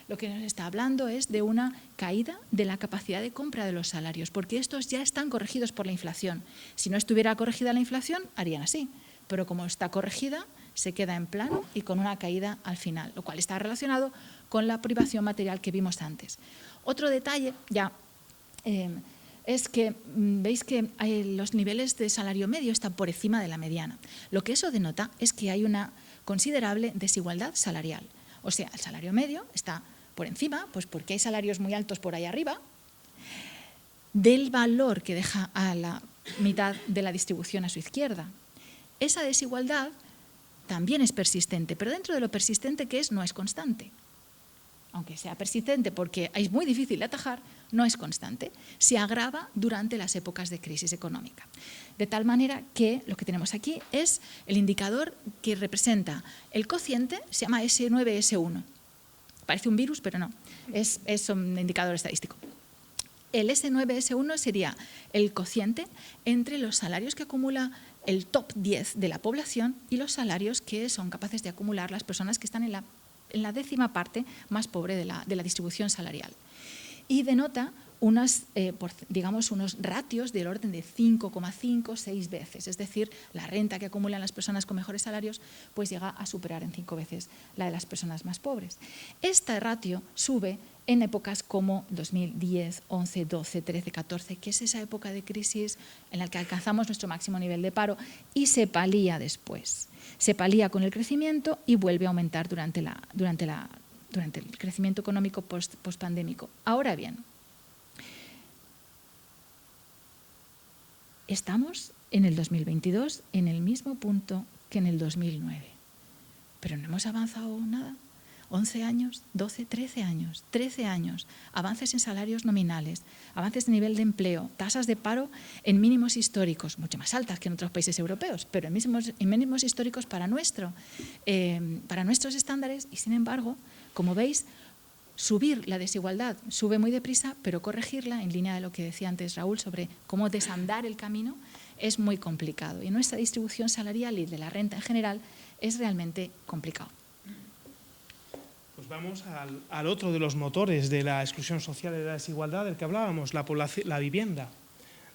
Lo que nos está hablando es de una caída de la capacidad de compra de los salarios, porque estos ya están corregidos por la inflación. Si no estuviera corregida la inflación, harían así, pero como está corregida, se queda en plano y con una caída al final, lo cual está relacionado con la privación material que vimos antes. Otro detalle ya es que veis que los niveles de salario medio están por encima de la mediana. Lo que eso denota es que hay una considerable desigualdad salarial. O sea, el salario medio está por encima, pues porque hay salarios muy altos por ahí arriba, del valor que deja a la mitad de la distribución a su izquierda. Esa desigualdad también es persistente, pero dentro de lo persistente que es, no es constante. Aunque sea persistente porque es muy difícil de atajar, no es constante. Se agrava durante las épocas de crisis económica. De tal manera que lo que tenemos aquí es el indicador que representa el cociente, se llama S9, S1. Parece un virus, pero no, es un indicador estadístico. El S9-S1 sería el cociente entre los salarios que acumula el top 10 de la población y los salarios que son capaces de acumular las personas que están en la décima parte más pobre de la distribución salarial. Y denota unos ratios del orden de 5,5, 6 veces. Es decir, la renta que acumulan las personas con mejores salarios pues llega a superar en 5 veces la de las personas más pobres. Este ratio sube en épocas como 2010, 11, 12, 13, 14, que es esa época de crisis en la que alcanzamos nuestro máximo nivel de paro y se palía después. Se palía con el crecimiento y vuelve a aumentar durante el crecimiento económico post-pandémico. Ahora bien, estamos en el 2022 en el mismo punto que en el 2009, pero no hemos avanzado nada. 11 años, 12, 13 años, 13 años, avances en salarios nominales, avances de nivel de empleo, tasas de paro en mínimos históricos, mucho más altas que en otros países europeos, pero en mínimos históricos para nuestros estándares y, sin embargo, como veis, subir la desigualdad sube muy deprisa, pero corregirla, en línea de lo que decía antes Raúl sobre cómo desandar el camino, es muy complicado. Y nuestra distribución salarial y de la renta en general es realmente complicado. Pues vamos al otro de los motores de la exclusión social y de la desigualdad del que hablábamos, la vivienda.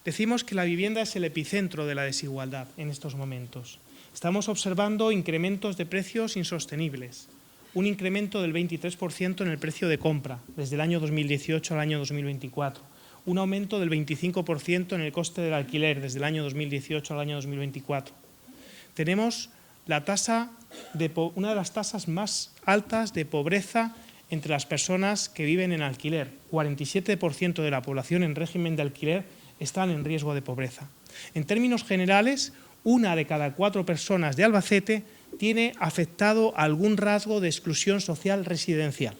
Decimos que la vivienda es el epicentro de la desigualdad en estos momentos. Estamos observando incrementos de precios insostenibles, un incremento del 23% en el precio de compra desde el año 2018 al año 2024, un aumento del 25% en el coste del alquiler desde el año 2018 al año 2024. Tenemos una de las tasas más altas de pobreza entre las personas que viven en alquiler. 47% de la población en régimen de alquiler están en riesgo de pobreza. En términos generales, 1 de cada 4 personas de Albacete tiene afectado algún rasgo de exclusión social residencial.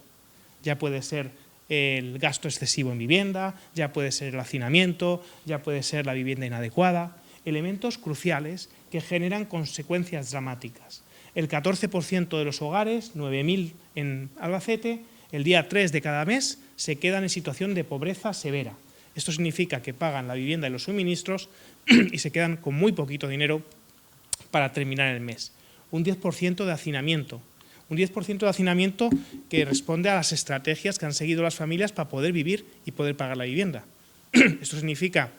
Ya puede ser el gasto excesivo en vivienda, ya puede ser el hacinamiento, ya puede ser la vivienda inadecuada, elementos cruciales que generan consecuencias dramáticas. El 14% de los hogares, 9.000 en Albacete, el día 3 de cada mes se quedan en situación de pobreza severa. Esto significa que pagan la vivienda y los suministros y se quedan con muy poquito dinero para terminar el mes. Un 10% de hacinamiento. Un 10% de hacinamiento que responde a las estrategias que han seguido las familias para poder vivir y poder pagar la vivienda. Esto significa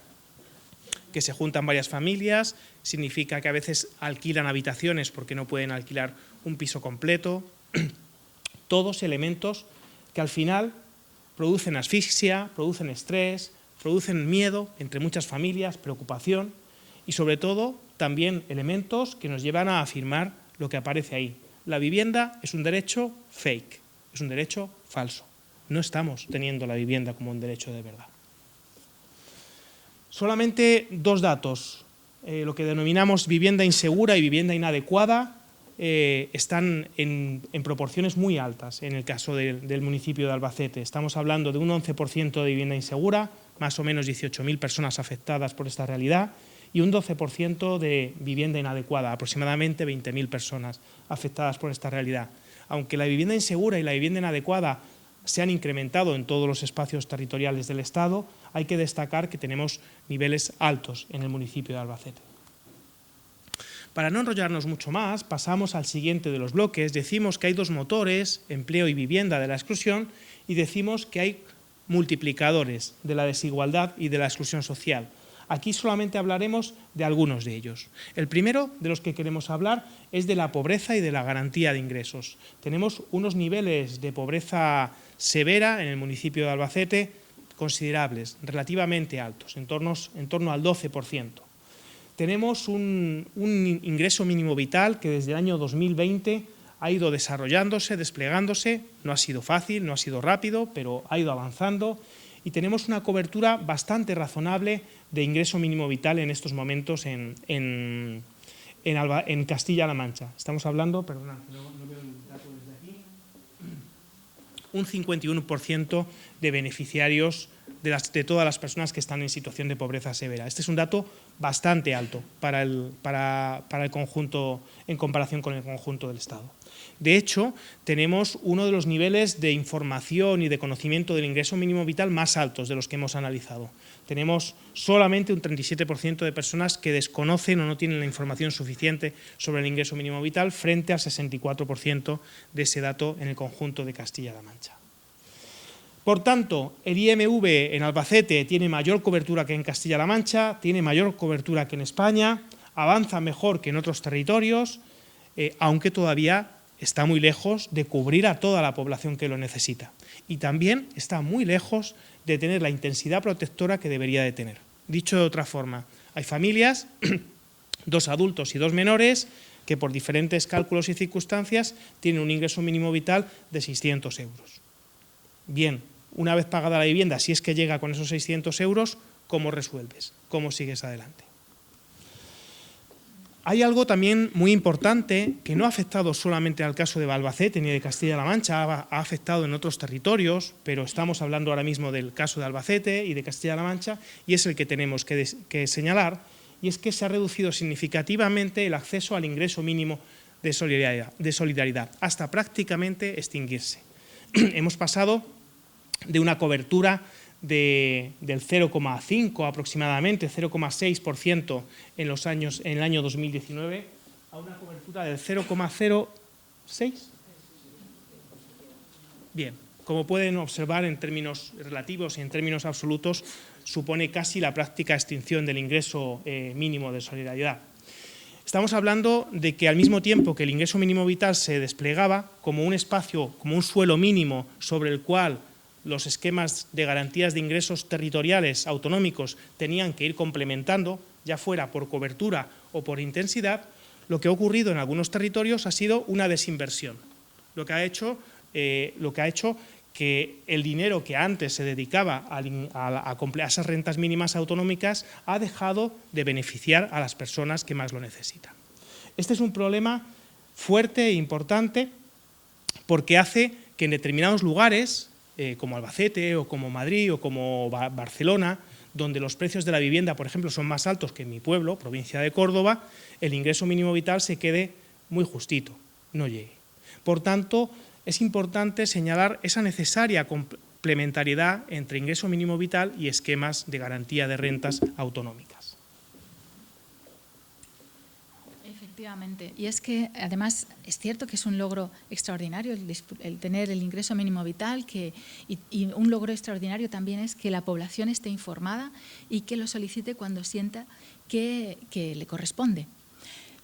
que se juntan varias familias, significa que a veces alquilan habitaciones porque no pueden alquilar un piso completo. Todos elementos que al final producen asfixia, producen estrés, producen miedo entre muchas familias, preocupación y sobre todo también elementos que nos llevan a afirmar lo que aparece ahí. La vivienda es un derecho fake, es un derecho falso. No estamos teniendo la vivienda como un derecho de verdad. Solamente 2 datos. Lo que denominamos vivienda insegura y vivienda inadecuada están en proporciones muy altas en el caso del municipio de Albacete. Estamos hablando de un 11% de vivienda insegura, más o menos 18.000 personas afectadas por esta realidad, y un 12% de vivienda inadecuada, aproximadamente 20.000 personas afectadas por esta realidad. Aunque la vivienda insegura y la vivienda inadecuada se han incrementado en todos los espacios territoriales del Estado, hay que destacar que tenemos niveles altos en el municipio de Albacete. Para no enrollarnos mucho más, pasamos al siguiente de los bloques. Decimos que hay 2 motores, empleo y vivienda, de la exclusión, y decimos que hay multiplicadores de la desigualdad y de la exclusión social. Aquí solamente hablaremos de algunos de ellos. El primero de los que queremos hablar es de la pobreza y de la garantía de ingresos. Tenemos unos niveles de pobreza severa en el municipio de Albacete considerables, relativamente altos, en torno al 12%. Tenemos un ingreso mínimo vital que desde el año 2020 ha ido desarrollándose, desplegándose. No ha sido fácil, no ha sido rápido, pero ha ido avanzando. Y tenemos una cobertura bastante razonable de ingreso mínimo vital en estos momentos en Castilla-La Mancha. Estamos hablando, perdona, no veo el dato desde aquí, un 51% de beneficiarios de todas las personas que están en situación de pobreza severa. Este es un dato bastante alto para el conjunto, en comparación con el conjunto del Estado. De hecho, tenemos uno de los niveles de información y de conocimiento del ingreso mínimo vital más altos de los que hemos analizado. Tenemos solamente un 37% de personas que desconocen o no tienen la información suficiente sobre el ingreso mínimo vital frente al 64% de ese dato en el conjunto de Castilla-La Mancha. Por tanto, el IMV en Albacete tiene mayor cobertura que en Castilla-La Mancha, tiene mayor cobertura que en España, avanza mejor que en otros territorios, aunque todavía está muy lejos de cubrir a toda la población que lo necesita. Y también está muy lejos de tener la intensidad protectora que debería de tener. Dicho de otra forma, hay familias, 2 adultos y 2 menores, que por diferentes cálculos y circunstancias tienen un ingreso mínimo vital de 600 euros. Bien, una vez pagada la vivienda, si es que llega con esos 600 euros, ¿cómo resuelves? ¿Cómo sigues adelante? Hay algo también muy importante que no ha afectado solamente al caso de Albacete ni de Castilla-La Mancha, ha afectado en otros territorios, pero estamos hablando ahora mismo del caso de Albacete y de Castilla-La Mancha, y es el que tenemos que señalar, y es que se ha reducido significativamente el acceso al ingreso mínimo de solidaridad hasta prácticamente extinguirse. Hemos pasado de una cobertura del 0,5 aproximadamente, 0,6% en el año 2019, a una cobertura del 0,06. Bien, como pueden observar en términos relativos y en términos absolutos, supone casi la práctica extinción del ingreso mínimo de solidaridad. Estamos hablando de que al mismo tiempo que el ingreso mínimo vital se desplegaba como un espacio, como un suelo mínimo sobre el cual los esquemas de garantías de ingresos territoriales autonómicos tenían que ir complementando, ya fuera por cobertura o por intensidad, lo que ha ocurrido en algunos territorios ha sido una desinversión, lo que ha hecho que el dinero que antes se dedicaba a esas rentas mínimas autonómicas ha dejado de beneficiar a las personas que más lo necesitan. Este es un problema fuerte e importante porque hace que en determinados lugares, como Albacete o como Madrid o como Barcelona, donde los precios de la vivienda, por ejemplo, son más altos que en mi pueblo, provincia de Córdoba, el ingreso mínimo vital se quede muy justito, no llegue. Por tanto, es importante señalar esa necesaria complementariedad entre ingreso mínimo vital y esquemas de garantía de rentas autonómicas. Efectivamente, y es que además es cierto que es un logro extraordinario el tener el ingreso mínimo vital y un logro extraordinario también es que la población esté informada y que lo solicite cuando sienta que le corresponde.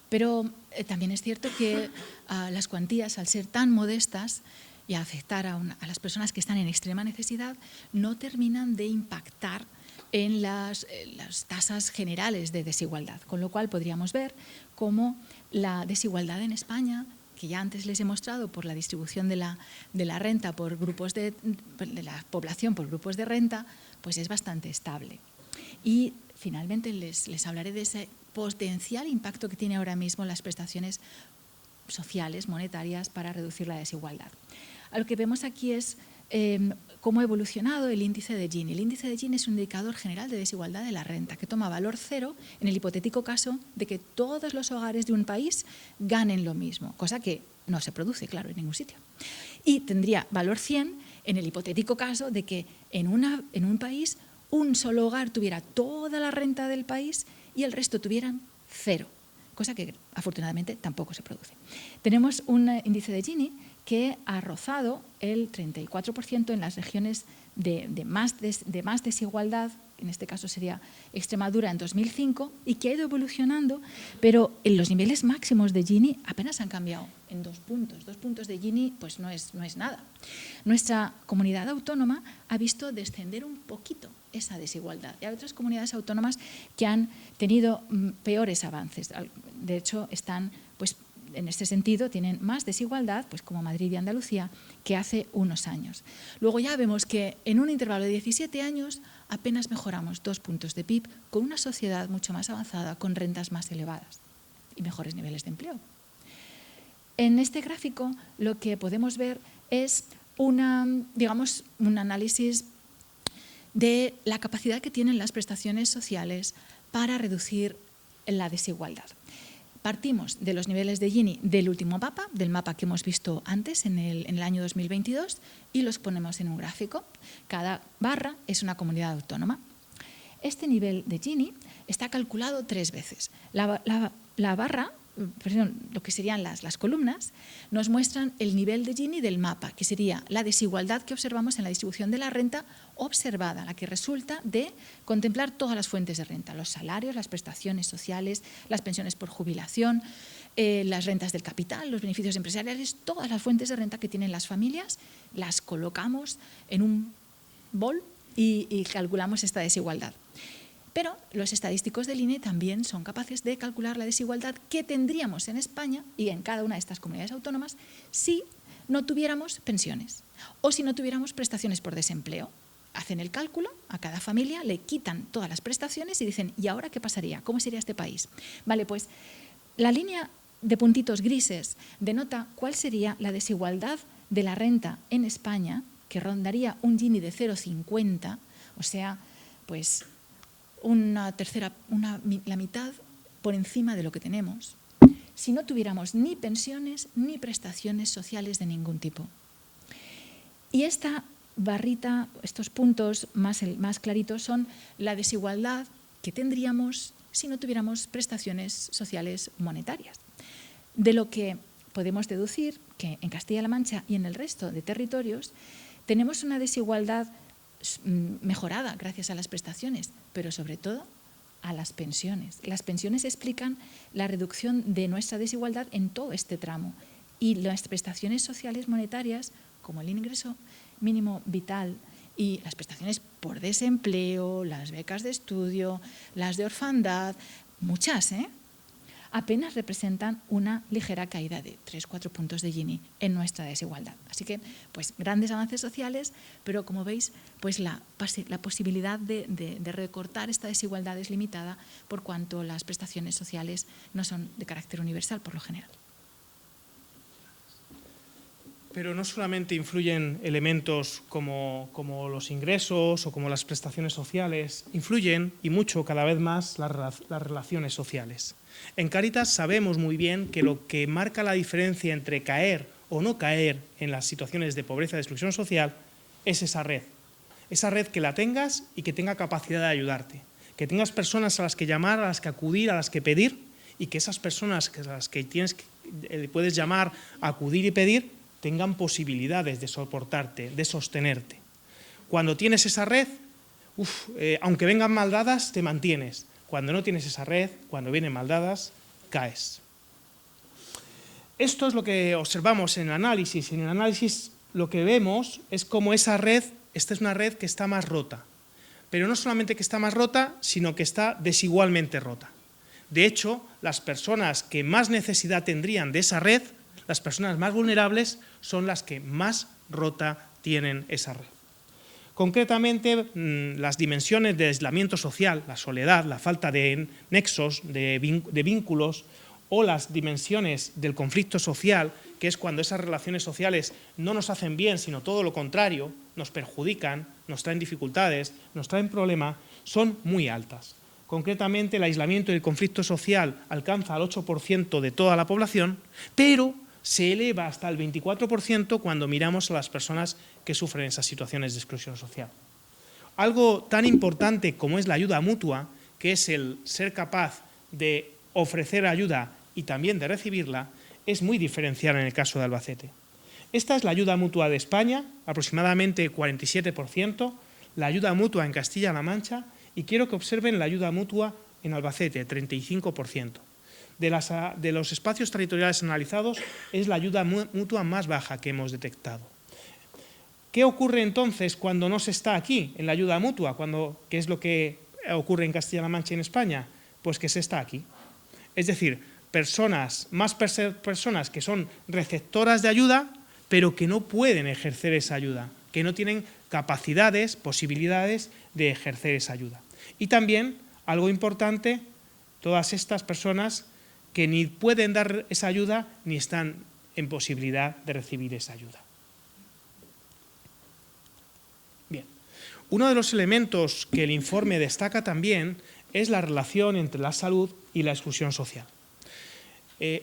Pero también es cierto que las cuantías, al ser tan modestas y a afectar a las personas que están en extrema necesidad, no terminan de impactar en las tasas generales de desigualdad, con lo cual podríamos ver cómo la desigualdad en España, que ya antes les he mostrado por la distribución de la renta por grupos de la población por grupos de renta, pues es bastante estable. Y finalmente les hablaré de ese potencial impacto que tiene ahora mismo las prestaciones sociales, monetarias, para reducir la desigualdad. A lo que vemos aquí es cómo ha evolucionado el índice de Gini. El índice de Gini es un indicador general de desigualdad de la renta que toma valor 0 en el hipotético caso de que todos los hogares de un país ganen lo mismo, cosa que no se produce, claro, en ningún sitio. Y tendría valor 100 en el hipotético caso de que en un país un solo hogar tuviera toda la renta del país y el resto tuvieran 0, cosa que afortunadamente tampoco se produce. Tenemos un índice de Gini que ha rozado el 34% en las regiones de más desigualdad, en este caso sería Extremadura en 2005, y que ha ido evolucionando, pero en los niveles máximos de Gini apenas han cambiado en 2 puntos. 2 puntos de Gini pues no es nada. Nuestra comunidad autónoma ha visto descender un poquito esa desigualdad. Y hay otras comunidades autónomas que han tenido peores avances. De hecho, están, pues, en este sentido, tienen más desigualdad, pues como Madrid y Andalucía, que hace unos años. Luego ya vemos que en un intervalo de 17 años apenas mejoramos 2 puntos de PIB con una sociedad mucho más avanzada, con rentas más elevadas y mejores niveles de empleo. En este gráfico lo que podemos ver es un análisis de la capacidad que tienen las prestaciones sociales para reducir la desigualdad. Partimos de los niveles de Gini del último mapa, del mapa que hemos visto antes en el año 2022, y los ponemos en un gráfico. Cada barra es una comunidad autónoma. Este nivel de Gini está calculado 3 veces. La barra, perdón, lo que serían las columnas, nos muestran el nivel de Gini del mapa, que sería la desigualdad que observamos en la distribución de la renta observada, la que resulta de contemplar todas las fuentes de renta, los salarios, las prestaciones sociales, las pensiones por jubilación, las rentas del capital, los beneficios empresariales, todas las fuentes de renta que tienen las familias, las colocamos en un bol y calculamos esta desigualdad. Pero los estadísticos del INE también son capaces de calcular la desigualdad que tendríamos en España y en cada una de estas comunidades autónomas si no tuviéramos pensiones o si no tuviéramos prestaciones por desempleo. Hacen el cálculo, a cada familia le quitan todas las prestaciones y dicen, ¿y ahora qué pasaría? ¿Cómo sería este país? Vale, pues la línea de puntitos grises denota cuál sería la desigualdad de la renta en España, que rondaría un Gini de 0,50, o sea, pues la mitad por encima de lo que tenemos, si no tuviéramos ni pensiones ni prestaciones sociales de ningún tipo. Y esta barrita, estos puntos más claritos son la desigualdad que tendríamos si no tuviéramos prestaciones sociales monetarias. De lo que podemos deducir que en Castilla-La Mancha y en el resto de territorios tenemos una desigualdad mejorada gracias a las prestaciones, pero sobre todo a las pensiones. Las pensiones explican la reducción de nuestra desigualdad en todo este tramo y las prestaciones sociales monetarias, como el ingreso mínimo vital y las prestaciones por desempleo, las becas de estudio, las de orfandad, muchas, apenas representan una ligera caída de 3-4 puntos de Gini en nuestra desigualdad. Así que, pues, grandes avances sociales, pero como veis, pues la posibilidad de recortar esta desigualdad es limitada por cuanto las prestaciones sociales no son de carácter universal por lo general. Pero no solamente influyen elementos como los ingresos o como las prestaciones sociales, influyen, y mucho, cada vez más, las relaciones sociales. En Cáritas sabemos muy bien que lo que marca la diferencia entre caer o no caer en las situaciones de pobreza y de exclusión social es esa red que la tengas y que tenga capacidad de ayudarte, que tengas personas a las que llamar, a las que acudir, a las que pedir, y que esas personas a las que puedes llamar, acudir y pedir, tengan posibilidades de soportarte, de sostenerte. Cuando tienes esa red, aunque vengan mal dadas, te mantienes. Cuando no tienes esa red, cuando vienen mal dadas, caes. Esto es lo que observamos en el análisis. En el análisis lo que vemos es cómo esa red, esta es una red que está más rota. Pero no solamente que está más rota, sino que está desigualmente rota. De hecho, las personas que más necesidad tendrían de esa red, las personas más vulnerables, son las que más rota tienen esa red. Concretamente, las dimensiones de aislamiento social, la soledad, la falta de nexos, de vínculos, o las dimensiones del conflicto social, que es cuando esas relaciones sociales no nos hacen bien, sino todo lo contrario, nos perjudican, nos traen dificultades, nos traen problemas, son muy altas. Concretamente, el aislamiento y el conflicto social alcanza al 8% de toda la población, pero se eleva hasta el 24% cuando miramos a las personas que sufren esas situaciones de exclusión social. Algo tan importante como es la ayuda mutua, que es el ser capaz de ofrecer ayuda y también de recibirla, es muy diferencial en el caso de Albacete. Esta es la ayuda mutua de España, aproximadamente 47%, la ayuda mutua en Castilla-La Mancha, y quiero que observen la ayuda mutua en Albacete, 35%. De los espacios territoriales analizados, es la ayuda mutua más baja que hemos detectado. ¿Qué ocurre entonces cuando no se está aquí, en la ayuda mutua? ¿Qué es lo que ocurre en Castilla-La Mancha y en España? Pues que se está aquí. Es decir, más personas que son receptoras de ayuda, pero que no pueden ejercer esa ayuda, que no tienen capacidades, posibilidades de ejercer esa ayuda. Y también, algo importante, todas estas personas que ni pueden dar esa ayuda ni están en posibilidad de recibir esa ayuda. Bien, Uno de los elementos que el informe destaca también es la relación entre la salud y la exclusión social.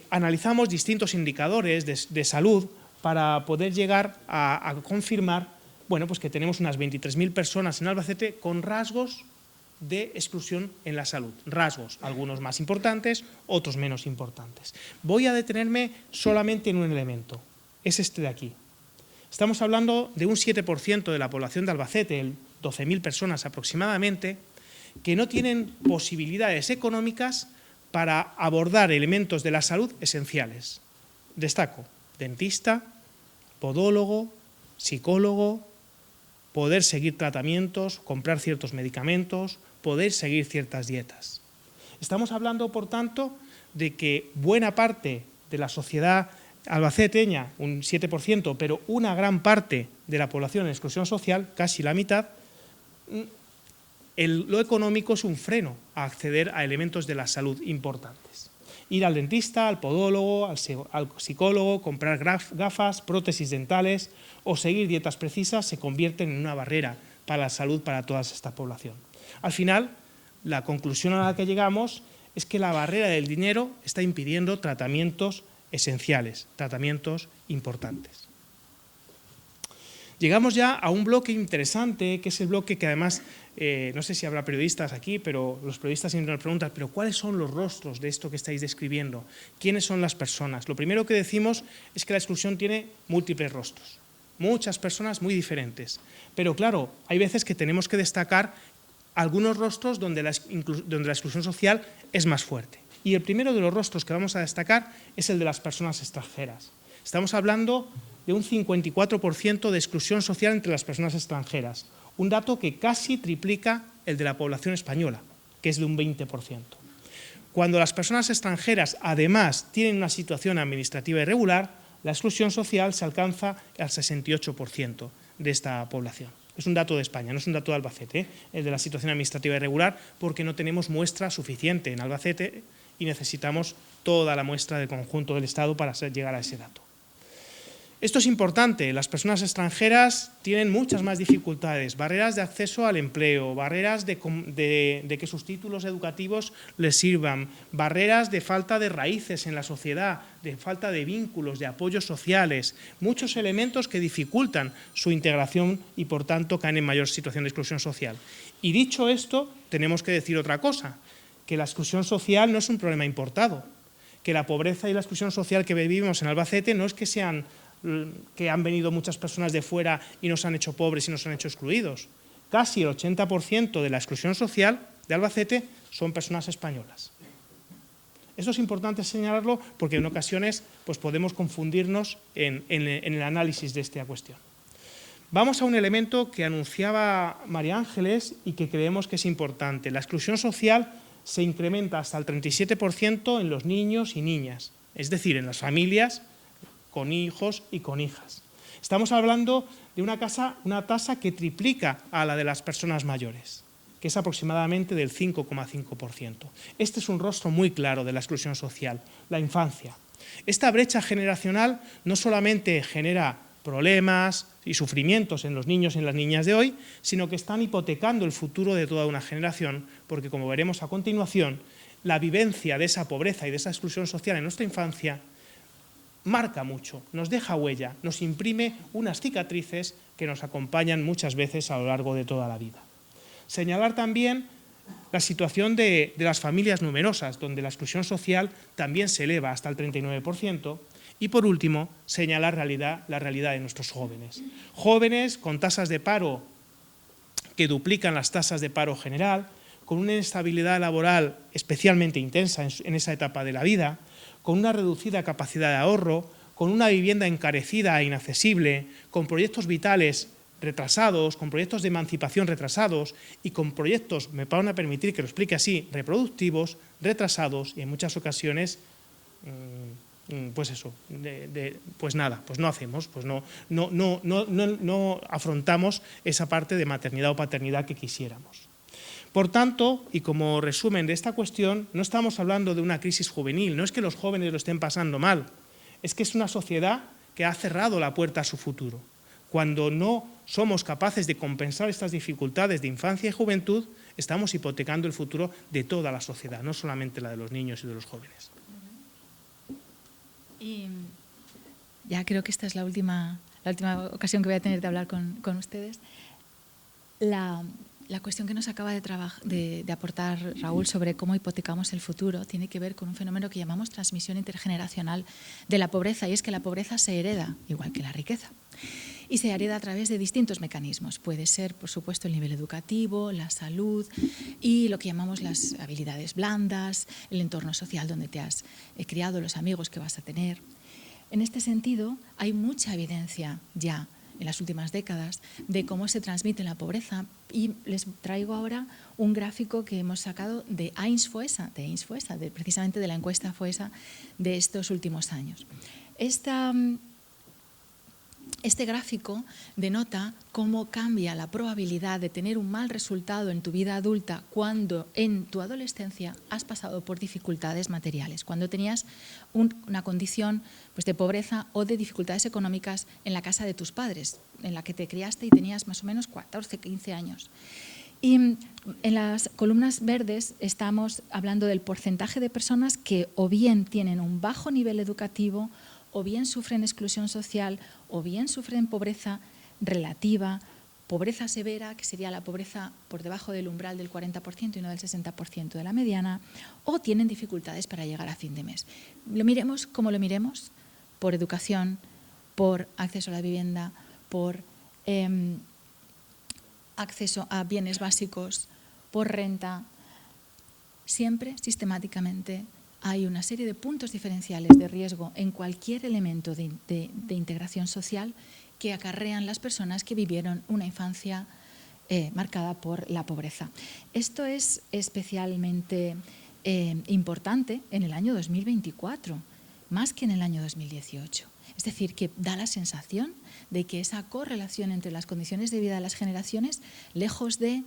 Analizamos distintos indicadores de salud para poder llegar a confirmar, bueno, pues que tenemos unas 23.000 personas en Albacete con rasgos de exclusión en la salud. Rasgos, algunos más importantes, otros menos importantes. Voy a detenerme solamente en un elemento, es este de aquí. Estamos hablando de un 7% de la población de Albacete, 12.000 personas aproximadamente, que no tienen posibilidades económicas para abordar elementos de la salud esenciales. Destaco, dentista, podólogo, psicólogo, poder seguir tratamientos, comprar ciertos medicamentos, poder seguir ciertas dietas. Estamos hablando, por tanto, de que buena parte de la sociedad albaceteña, un 7%, pero una gran parte de la población en exclusión social, casi la mitad, lo económico es un freno a acceder a elementos de la salud importantes. Ir al dentista, al podólogo, al psicólogo, comprar gafas, prótesis dentales o seguir dietas precisas se convierten en una barrera para la salud para toda esta población. Al final, la conclusión a la que llegamos es que la barrera del dinero está impidiendo tratamientos esenciales, tratamientos importantes. Llegamos ya a un bloque interesante, que es el bloque que además, no sé si habrá periodistas aquí, pero los periodistas siempre nos preguntan, pero ¿cuáles son los rostros de esto que estáis describiendo? ¿Quiénes son las personas? Lo primero que decimos es que la exclusión tiene múltiples rostros, muchas personas muy diferentes. Pero claro, hay veces que tenemos que destacar algunos rostros donde la exclusión social es más fuerte. Y el primero de los rostros que vamos a destacar es el de las personas extranjeras. Estamos hablando de un 54% de exclusión social entre las personas extranjeras, un dato que casi triplica el de la población española, que es de un 20%. Cuando las personas extranjeras además tienen una situación administrativa irregular, la exclusión social se alcanza al 68% de esta población. Es un dato de España, no es un dato de Albacete, el de la situación administrativa irregular, porque no tenemos muestra suficiente en Albacete y necesitamos toda la muestra del conjunto del Estado para llegar a ese dato. Esto es importante, las personas extranjeras tienen muchas más dificultades, barreras de acceso al empleo, barreras de que sus títulos educativos les sirvan, barreras de falta de raíces en la sociedad, de falta de vínculos, de apoyos sociales, muchos elementos que dificultan su integración y por tanto caen en mayor situación de exclusión social. Y dicho esto, tenemos que decir otra cosa, que la exclusión social no es un problema importado, que la pobreza y la exclusión social que vivimos en Albacete no es que han venido muchas personas de fuera y nos han hecho pobres y nos han hecho excluidos. Casi el 80% de la exclusión social de Albacete son personas españolas. Esto es importante señalarlo porque en ocasiones pues, podemos confundirnos en el análisis de esta cuestión. Vamos a un elemento que anunciaba María Ángeles y que creemos que es importante. La exclusión social se incrementa hasta el 37% en los niños y niñas, es decir, en las familias con hijos y con hijas. Estamos hablando de una tasa que triplica a la de las personas mayores, que es aproximadamente del 5,5%. Este es un rostro muy claro de la exclusión social, la infancia. Esta brecha generacional no solamente genera problemas y sufrimientos en los niños y en las niñas de hoy, sino que están hipotecando el futuro de toda una generación, porque como veremos a continuación, la vivencia de esa pobreza y de esa exclusión social en nuestra infancia marca mucho, nos deja huella, nos imprime unas cicatrices que nos acompañan muchas veces a lo largo de toda la vida. Señalar también la situación de las familias numerosas, donde la exclusión social también se eleva hasta el 39%, y por último, señalar la realidad de nuestros jóvenes. Jóvenes con tasas de paro que duplican las tasas de paro general, con una inestabilidad laboral especialmente intensa en esa etapa de la vida, con una reducida capacidad de ahorro, con una vivienda encarecida e inaccesible, con proyectos vitales retrasados, con proyectos de emancipación retrasados y con proyectos, me van a permitir que lo explique así, reproductivos, retrasados y en muchas ocasiones, pues eso, pues nada, pues no hacemos, pues no afrontamos esa parte de maternidad o paternidad que quisiéramos. Por tanto, y como resumen de esta cuestión, no estamos hablando de una crisis juvenil, no es que los jóvenes lo estén pasando mal, es que es una sociedad que ha cerrado la puerta a su futuro. Cuando no somos capaces de compensar estas dificultades de infancia y juventud, estamos hipotecando el futuro de toda la sociedad, no solamente la de los niños y de los jóvenes. Y ya creo que esta es la última ocasión que voy a tener de hablar con ustedes. La cuestión que nos acaba de aportar Raúl sobre cómo hipotecamos el futuro tiene que ver con un fenómeno que llamamos transmisión intergeneracional de la pobreza, y es que la pobreza se hereda, igual que la riqueza, y se hereda a través de distintos mecanismos. Puede ser, por supuesto, el nivel educativo, la salud y lo que llamamos las habilidades blandas, el entorno social donde te has criado, los amigos que vas a tener. En este sentido, hay mucha evidencia ya en las últimas décadas de cómo se transmite la pobreza, y les traigo ahora un gráfico que hemos sacado de Ains Foessa, precisamente de la encuesta Foessa de estos últimos años. Este gráfico denota cómo cambia la probabilidad de tener un mal resultado en tu vida adulta cuando en tu adolescencia has pasado por dificultades materiales, cuando tenías una condición pues, de pobreza o de dificultades económicas en la casa de tus padres, en la que te criaste y tenías más o menos 14, 15 años. Y en las columnas verdes estamos hablando del porcentaje de personas que o bien tienen un bajo nivel educativo, o bien sufren exclusión social, o bien sufren pobreza relativa, pobreza severa, que sería la pobreza por debajo del umbral del 40% y no del 60% de la mediana, o tienen dificultades para llegar a fin de mes. Lo miremos como lo miremos, por educación, por acceso a la vivienda, por acceso a bienes básicos, por renta, siempre, sistemáticamente, hay una serie de puntos diferenciales de riesgo en cualquier elemento de integración social que acarrean las personas que vivieron una infancia marcada por la pobreza. Esto es especialmente importante en el año 2024, más que en el año 2018. Es decir, que da la sensación de que esa correlación entre las condiciones de vida de las generaciones, lejos de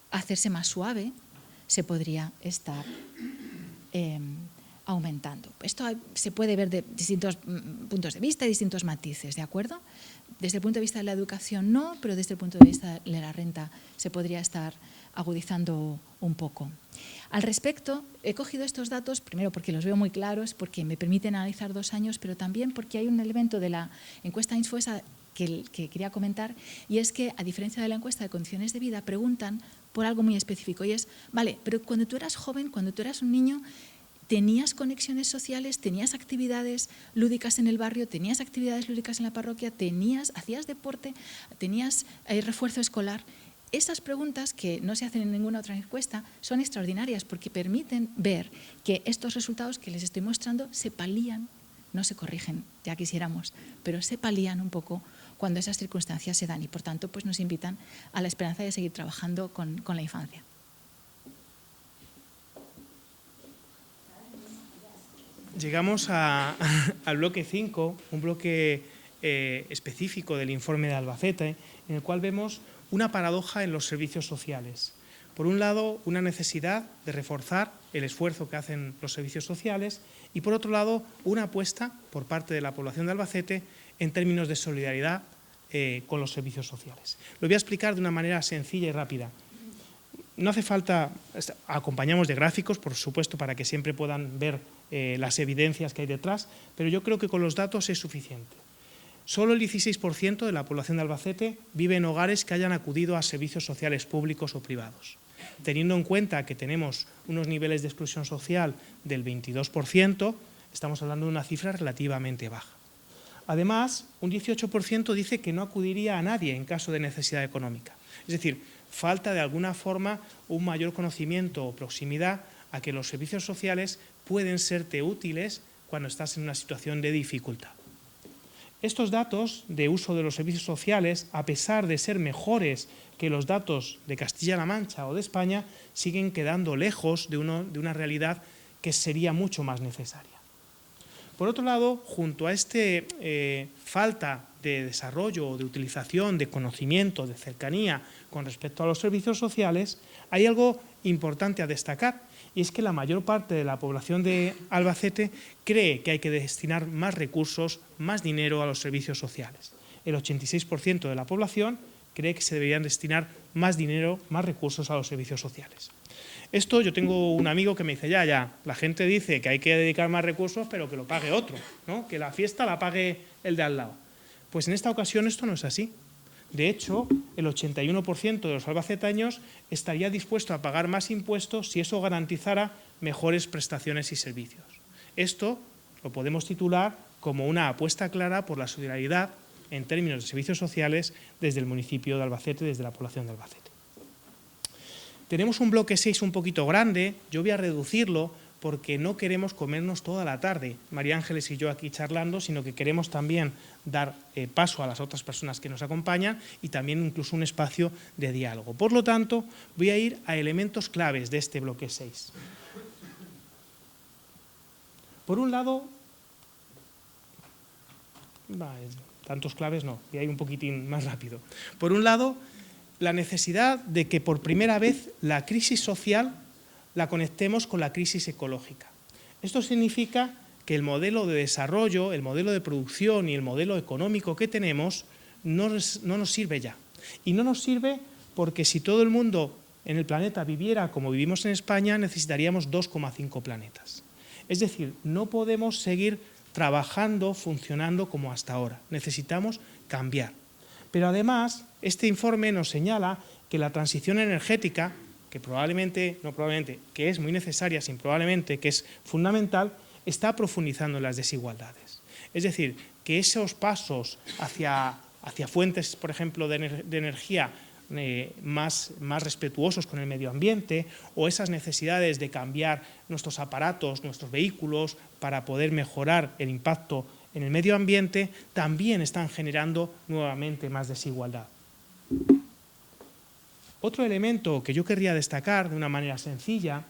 hacerse más suave, se podría estar aumentando. Esto se puede ver de distintos puntos de vista, distintos matices, ¿de acuerdo? Desde el punto de vista de la educación no, pero desde el punto de vista de la renta se podría estar agudizando un poco. Al respecto, he cogido estos datos, primero porque los veo muy claros, porque me permiten analizar 2 años, pero también porque hay un elemento de la encuesta Ains Foessa que quería comentar, y es que, a diferencia de la encuesta de condiciones de vida, preguntan por algo muy específico, y es, vale, pero cuando tú eras joven, cuando tú eras un niño, ¿tenías conexiones sociales, tenías actividades lúdicas en el barrio, tenías actividades lúdicas en la parroquia, hacías deporte, tenías refuerzo escolar? Esas preguntas, que no se hacen en ninguna otra encuesta, son extraordinarias porque permiten ver que estos resultados que les estoy mostrando se palían, no se corrigen, ya quisiéramos, pero se palían un poco cuando esas circunstancias se dan, y por tanto pues nos invitan a la esperanza de seguir trabajando con la infancia. Llegamos al bloque 5, un bloque específico del informe de Albacete, en el cual vemos una paradoja en los servicios sociales. Por un lado, una necesidad de reforzar el esfuerzo que hacen los servicios sociales, y por otro lado, una apuesta por parte de la población de Albacete en términos de solidaridad con los servicios sociales. Lo voy a explicar de una manera sencilla y rápida. No hace falta, acompañamos de gráficos, por supuesto, para que siempre puedan ver las evidencias que hay detrás, pero yo creo que con los datos es suficiente. Solo el 16% de la población de Albacete vive en hogares que hayan acudido a servicios sociales públicos o privados. Teniendo en cuenta que tenemos unos niveles de exclusión social del 22%, estamos hablando de una cifra relativamente baja. Además, un 18% dice que no acudiría a nadie en caso de necesidad económica. Es decir, falta de alguna forma un mayor conocimiento o proximidad a que los servicios sociales pueden serte útiles cuando estás en una situación de dificultad. Estos datos de uso de los servicios sociales, a pesar de ser mejores que los datos de Castilla-La Mancha o de España, siguen quedando lejos de una realidad que sería mucho más necesaria. Por otro lado, junto a esta falta de desarrollo o de utilización de conocimiento, de cercanía con respecto a los servicios sociales, hay algo importante a destacar, y es que la mayor parte de la población de Albacete cree que hay que destinar más recursos, más dinero a los servicios sociales. el 86% de la población cree que se deberían destinar más dinero, más recursos a los servicios sociales. Esto, yo tengo un amigo que me dice, ya, la gente dice que hay que dedicar más recursos, pero que lo pague otro, ¿no? Que la fiesta la pague el de al lado. Pues en esta ocasión esto no es así. De hecho, el 81% de los albacetaños estaría dispuesto a pagar más impuestos si eso garantizara mejores prestaciones y servicios. Esto lo podemos titular como una apuesta clara por la solidaridad en términos de servicios sociales desde el municipio de Albacete, desde la población de Albacete. Tenemos un bloque 6 un poquito grande, yo voy a reducirlo porque no queremos comernos toda la tarde, María Ángeles y yo aquí charlando, sino que queremos también dar paso a las otras personas que nos acompañan y también incluso un espacio de diálogo. Por lo tanto, voy a ir a elementos claves de este bloque 6. Por un lado, tantos claves no, voy a ir un poquitín más rápido. Por un lado, la necesidad de que por primera vez la crisis social la conectemos con la crisis ecológica. Esto significa que el modelo de desarrollo, el modelo de producción y el modelo económico que tenemos no nos sirve ya. Y no nos sirve porque si todo el mundo en el planeta viviera como vivimos en España, necesitaríamos 2,5 planetas. Es decir, no podemos seguir trabajando, funcionando como hasta ahora. Necesitamos cambiar. Pero además, este informe nos señala que la transición energética, que que es muy necesaria, sin probablemente, que es fundamental, está profundizando en las desigualdades. Es decir, que esos pasos hacia fuentes, por ejemplo, de energía más respetuosos con el medio ambiente, o esas necesidades de cambiar nuestros aparatos, nuestros vehículos, para poder mejorar el impacto en el medio ambiente, también están generando nuevamente más desigualdad. Otro elemento que yo querría destacar de una manera sencilla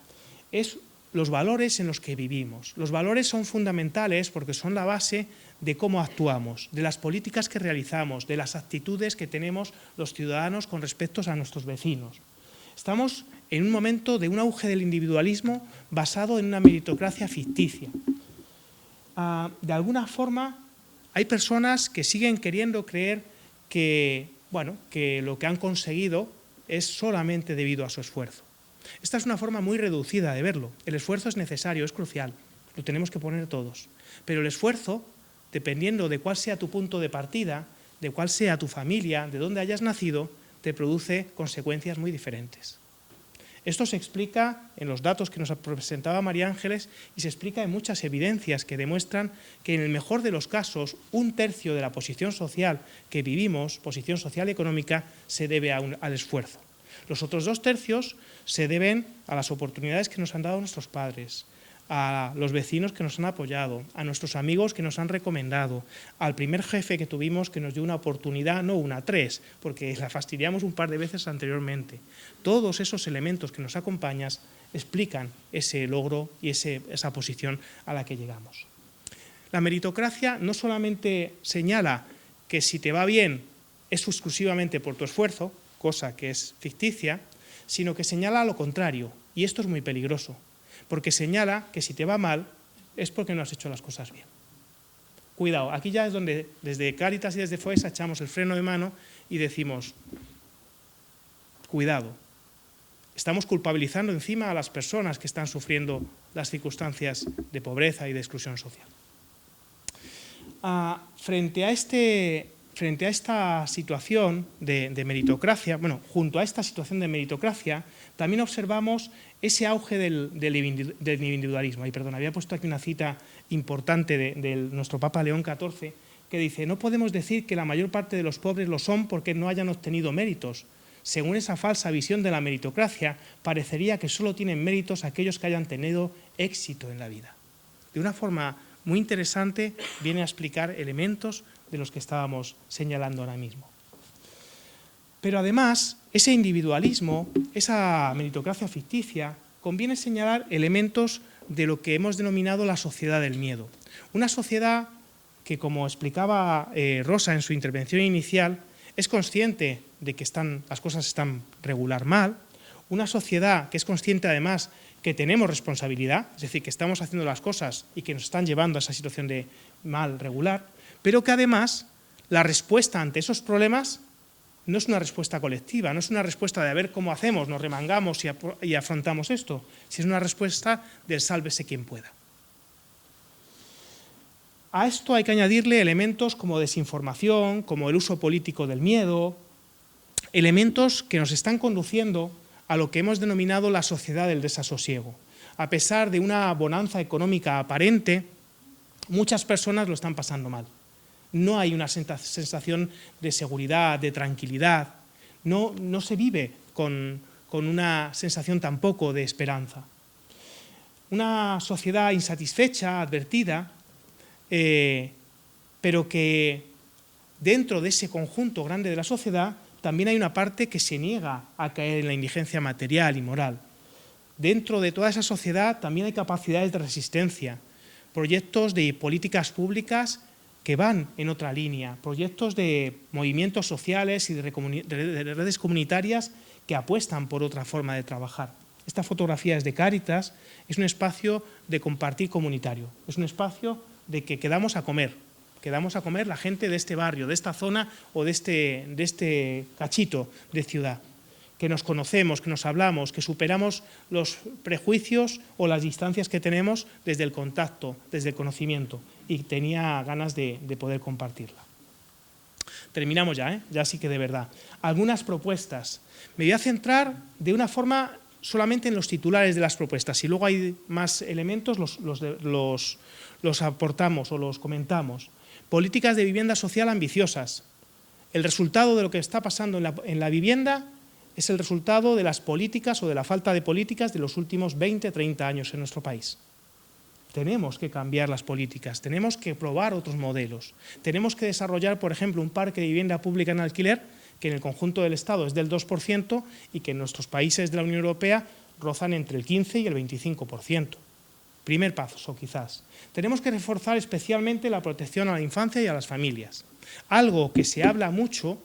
es los valores en los que vivimos. Los valores son fundamentales porque son la base de cómo actuamos, de las políticas que realizamos, de las actitudes que tenemos los ciudadanos con respecto a nuestros vecinos. Estamos en un momento de un auge del individualismo basado en una meritocracia ficticia. De alguna forma, hay personas que siguen queriendo creer que lo que han conseguido es solamente debido a su esfuerzo. Esta es una forma muy reducida de verlo. El esfuerzo es necesario, es crucial, lo tenemos que poner todos. Pero el esfuerzo, dependiendo de cuál sea tu punto de partida, de cuál sea tu familia, de dónde hayas nacido, te produce consecuencias muy diferentes. Esto se explica en los datos que nos presentaba María Ángeles y se explica en muchas evidencias que demuestran que en el mejor de los casos 1/3 de la posición social que vivimos, posición social y económica, se debe al esfuerzo. Los otros 2/3 se deben a las oportunidades que nos han dado nuestros padres, a los vecinos que nos han apoyado, a nuestros amigos que nos han recomendado, al primer jefe que tuvimos que nos dio una oportunidad, no una, 3, porque la fastidiamos un par de veces anteriormente. Todos esos elementos que nos acompañan explican ese logro y esa posición a la que llegamos. La meritocracia no solamente señala que si te va bien es exclusivamente por tu esfuerzo, cosa que es ficticia, sino que señala lo contrario, y esto es muy peligroso, porque señala que si te va mal es porque no has hecho las cosas bien. Cuidado, aquí ya es donde desde Cáritas y desde FOESA echamos el freno de mano y decimos, cuidado, estamos culpabilizando encima a las personas que están sufriendo las circunstancias de pobreza y de exclusión social. Frente a esta situación de meritocracia, junto a esta situación de meritocracia, también observamos ese auge del individualismo. Había puesto aquí una cita importante de nuestro Papa León XIV, que dice, no podemos decir que la mayor parte de los pobres lo son porque no hayan obtenido méritos. Según esa falsa visión de la meritocracia, parecería que solo tienen méritos aquellos que hayan tenido éxito en la vida. De una forma muy interesante viene a explicar elementos de los que estábamos señalando ahora mismo. Pero además, ese individualismo, esa meritocracia ficticia, conviene señalar elementos de lo que hemos denominado la sociedad del miedo. Una sociedad que, como explicaba Rosa en su intervención inicial, es consciente de que las cosas están regular mal, una sociedad que es consciente además que tenemos responsabilidad, es decir, que estamos haciendo las cosas y que nos están llevando a esa situación de mal regular, pero que además la respuesta ante esos problemas no es una respuesta colectiva, no es una respuesta de a ver cómo hacemos, nos remangamos y afrontamos esto, sino es una respuesta del sálvese quien pueda. A esto hay que añadirle elementos como desinformación, como el uso político del miedo, elementos que nos están conduciendo a lo que hemos denominado la sociedad del desasosiego. A pesar de una bonanza económica aparente, muchas personas lo están pasando mal. No hay una sensación de seguridad, de tranquilidad, no se vive con una sensación tampoco de esperanza. Una sociedad insatisfecha, advertida, pero que dentro de ese conjunto grande de la sociedad también hay una parte que se niega a caer en la indigencia material y moral. Dentro de toda esa sociedad también hay capacidades de resistencia, proyectos de políticas públicas que van en otra línea, proyectos de movimientos sociales y de redes comunitarias que apuestan por otra forma de trabajar. Esta fotografía es de Cáritas, es un espacio de compartir comunitario, es un espacio de que quedamos a comer la gente de este barrio, de esta zona o de este cachito de ciudad, que nos conocemos, que nos hablamos, que superamos los prejuicios o las distancias que tenemos desde el contacto, desde el conocimiento, y tenía ganas de poder compartirla. Terminamos ya, ya sí que de verdad. Algunas propuestas. Me voy a centrar de una forma solamente en los titulares de las propuestas. Si luego hay más elementos, los aportamos o los comentamos. Políticas de vivienda social ambiciosas. El resultado de lo que está pasando en la vivienda es el resultado de las políticas o de la falta de políticas de los últimos 20, 30 años en nuestro país. Tenemos que cambiar las políticas, tenemos que probar otros modelos. Tenemos que desarrollar, por ejemplo, un parque de vivienda pública en alquiler que en el conjunto del Estado es del 2% y que en nuestros países de la Unión Europea rozan entre el 15 y el 25%. Primer paso, quizás. Tenemos que reforzar especialmente la protección a la infancia y a las familias. Algo que se habla mucho,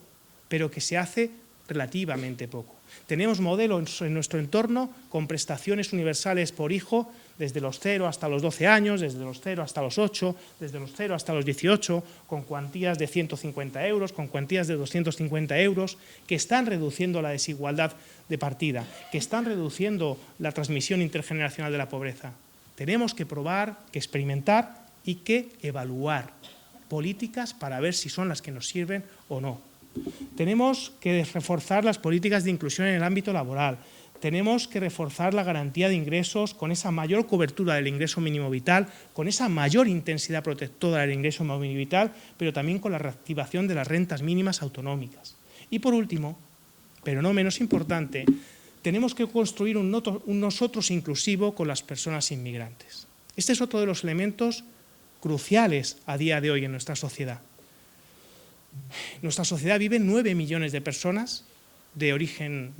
pero que se hace relativamente poco. Tenemos modelos en nuestro entorno con prestaciones universales por hijo desde los 0 hasta los 12 años, desde los 0 hasta los 8, desde los 0 hasta los 18, con cuantías de 150 euros, con cuantías de 250 euros, que están reduciendo la desigualdad de partida, que están reduciendo la transmisión intergeneracional de la pobreza. Tenemos que probar, que experimentar y que evaluar políticas para ver si son las que nos sirven o no. Tenemos que reforzar las políticas de inclusión en el ámbito laboral. Tenemos que reforzar la garantía de ingresos con esa mayor cobertura del ingreso mínimo vital, con esa mayor intensidad protectora del ingreso mínimo vital, pero también con la reactivación de las rentas mínimas autonómicas. Y por último, pero no menos importante, tenemos que construir un nosotros inclusivo con las personas inmigrantes. Este es otro de los elementos cruciales a día de hoy en nuestra sociedad. En nuestra sociedad viven 9 millones de personas de origen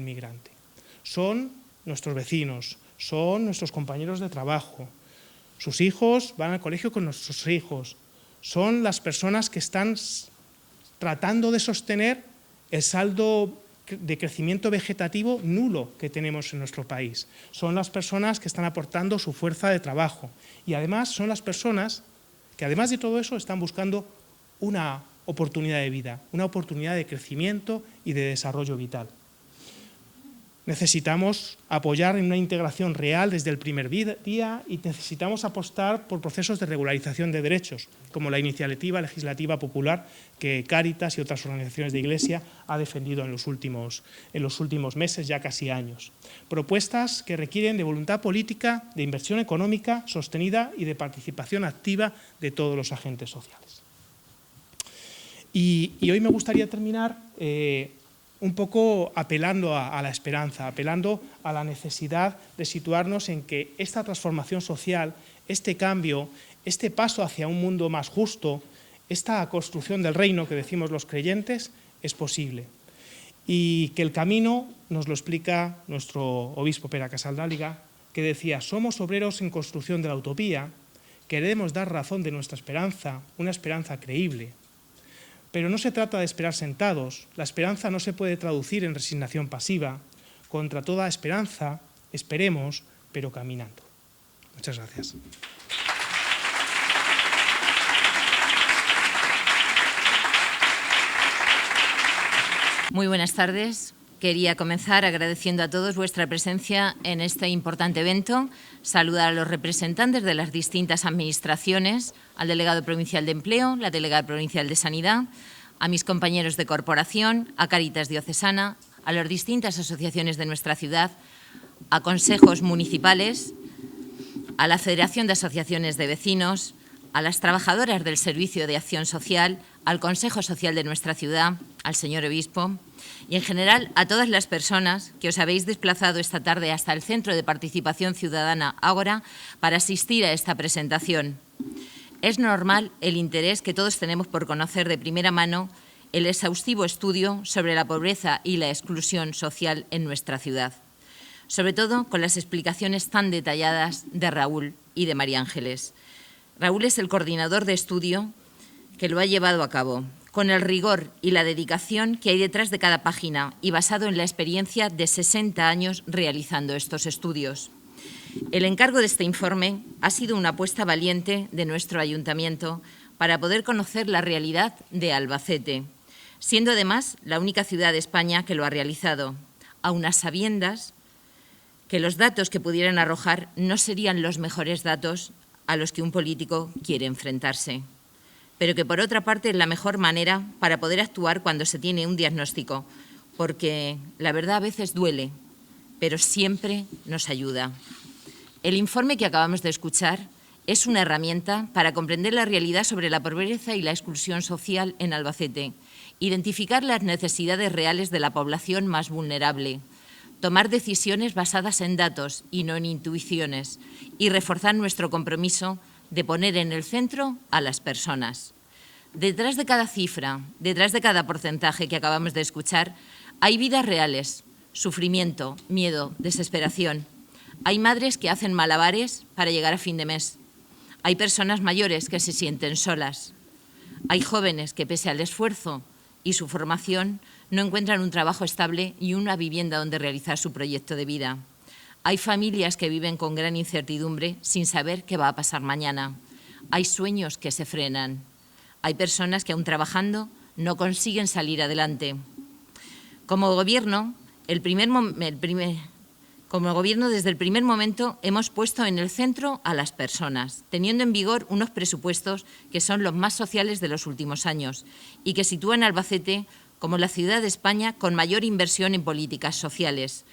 migrante. Son nuestros vecinos, son nuestros compañeros de trabajo, sus hijos van al colegio con nuestros hijos, son las personas que están tratando de sostener el saldo de crecimiento vegetativo nulo que tenemos en nuestro país. Son las personas que están aportando su fuerza de trabajo y además son las personas que además de todo eso están buscando una oportunidad de vida, una oportunidad de crecimiento y de desarrollo vital. Necesitamos apoyar en una integración real desde el primer día y necesitamos apostar por procesos de regularización de derechos, como la iniciativa legislativa popular que Cáritas y otras organizaciones de Iglesia ha defendido en los últimos meses, ya casi años. Propuestas que requieren de voluntad política, de inversión económica sostenida y de participación activa de todos los agentes sociales. Y hoy me gustaría terminar un poco apelando a la esperanza, apelando a la necesidad de situarnos en que esta transformación social, este cambio, este paso hacia un mundo más justo, esta construcción del reino que decimos los creyentes, es posible. Y que el camino nos lo explica nuestro obispo Pere Casaldáliga, que decía: somos obreros en construcción de la utopía, queremos dar razón de nuestra esperanza, una esperanza creíble. Pero no se trata de esperar sentados, la esperanza no se puede traducir en resignación pasiva. Contra toda esperanza, esperemos, pero caminando. Muchas gracias. Muy buenas tardes. Quería comenzar agradeciendo a todos vuestra presencia en este importante evento, saludar a los representantes de las distintas administraciones, al delegado provincial de Empleo, la delegada provincial de Sanidad, a mis compañeros de corporación, a Cáritas Diocesana, a las distintas asociaciones de nuestra ciudad, a consejos municipales, a la Federación de Asociaciones de Vecinos, a las trabajadoras del Servicio de Acción Social, al Consejo Social de nuestra ciudad, al señor obispo y, en general, a todas las personas que os habéis desplazado esta tarde hasta el Centro de Participación Ciudadana Ágora para asistir a esta presentación. Es normal el interés que todos tenemos por conocer de primera mano el exhaustivo estudio sobre la pobreza y la exclusión social en nuestra ciudad, sobre todo con las explicaciones tan detalladas de Raúl y de María Ángeles. Raúl es el coordinador de estudio que lo ha llevado a cabo, con el rigor y la dedicación que hay detrás de cada página y basado en la experiencia de 60 años realizando estos estudios. El encargo de este informe ha sido una apuesta valiente de nuestro ayuntamiento para poder conocer la realidad de Albacete, siendo además la única ciudad de España que lo ha realizado, a unas sabiendas que los datos que pudieran arrojar no serían los mejores datos a los que un político quiere enfrentarse, pero que por otra parte es la mejor manera para poder actuar cuando se tiene un diagnóstico, porque la verdad a veces duele, pero siempre nos ayuda. El informe que acabamos de escuchar es una herramienta para comprender la realidad sobre la pobreza y la exclusión social en Albacete, identificar las necesidades reales de la población más vulnerable, tomar decisiones basadas en datos y no en intuiciones y reforzar nuestro compromiso de poner en el centro a las personas. Detrás de cada cifra, detrás de cada porcentaje que acabamos de escuchar, hay vidas reales, sufrimiento, miedo, desesperación. Hay madres que hacen malabares para llegar a fin de mes. Hay personas mayores que se sienten solas. Hay jóvenes que, pese al esfuerzo y su formación, no encuentran un trabajo estable y una vivienda donde realizar su proyecto de vida. Hay familias que viven con gran incertidumbre sin saber qué va a pasar mañana. Hay sueños que se frenan. Hay personas que, aún trabajando, no consiguen salir adelante. Como gobierno, desde el primer momento hemos puesto en el centro a las personas, teniendo en vigor unos presupuestos que son los más sociales de los últimos años y que sitúan a Albacete como la ciudad de España con mayor inversión en políticas sociales,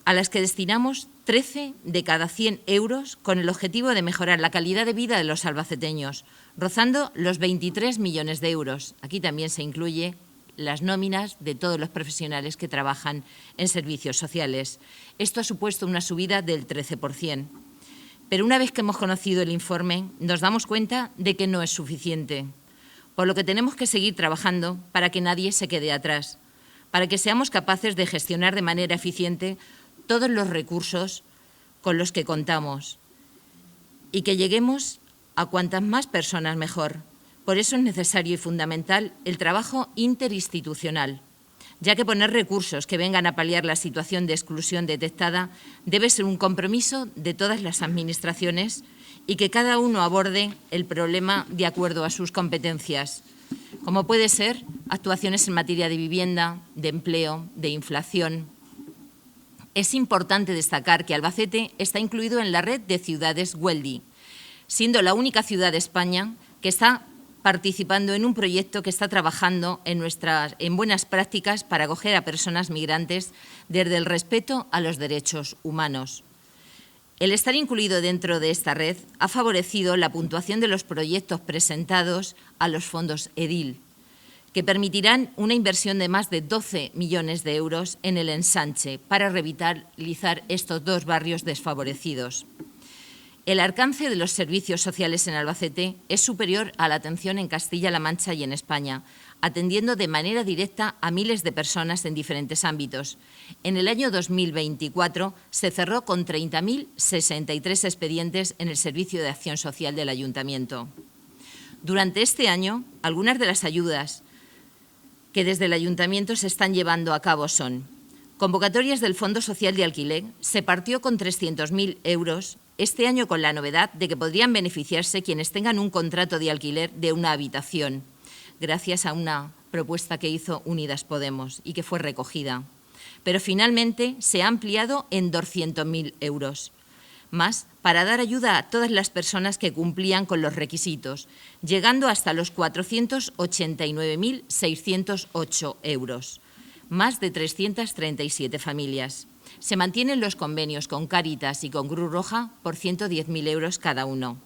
a las que destinamos 13 de cada 100 euros con el objetivo de mejorar la calidad de vida de los albaceteños, rozando los 23 millones de euros. Aquí también se incluye las nóminas de todos los profesionales que trabajan en servicios sociales. Esto ha supuesto una subida del 13%. Pero una vez que hemos conocido el informe, nos damos cuenta de que no es suficiente, por lo que tenemos que seguir trabajando para que nadie se quede atrás, para que seamos capaces de gestionar de manera eficiente todos los recursos con los que contamos y que lleguemos a cuantas más personas mejor. Por eso es necesario y fundamental el trabajo interinstitucional, ya que poner recursos que vengan a paliar la situación de exclusión detectada debe ser un compromiso de todas las administraciones y que cada uno aborde el problema de acuerdo a sus competencias, como puede ser actuaciones en materia de vivienda, de empleo, de inflación. Es importante destacar que Albacete está incluido en la red de ciudades WELDI, siendo la única ciudad de España que está participando en un proyecto que está trabajando en buenas prácticas para acoger a personas migrantes desde el respeto a los derechos humanos. El estar incluido dentro de esta red ha favorecido la puntuación de los proyectos presentados a los fondos EDIL, que permitirán una inversión de más de 12 millones de euros en el ensanche para revitalizar estos dos barrios desfavorecidos. El alcance de los servicios sociales en Albacete es superior a la atención en Castilla-La Mancha y en España, atendiendo de manera directa a miles de personas en diferentes ámbitos. En el año 2024 se cerró con 30.063 expedientes en el Servicio de Acción Social del Ayuntamiento. Durante este año, algunas de las ayudas que desde el Ayuntamiento se están llevando a cabo son: convocatorias del Fondo Social de Alquiler, se partió con 300.000 euros, este año con la novedad de que podrían beneficiarse quienes tengan un contrato de alquiler de una habitación, gracias a una propuesta que hizo Unidas Podemos y que fue recogida. Pero finalmente se ha ampliado en 200.000 euros más para dar ayuda a todas las personas que cumplían con los requisitos, llegando hasta los 489.608 euros, más de 337 familias. Se mantienen los convenios con Cáritas y con Cruz Roja por 110.000 euros cada uno.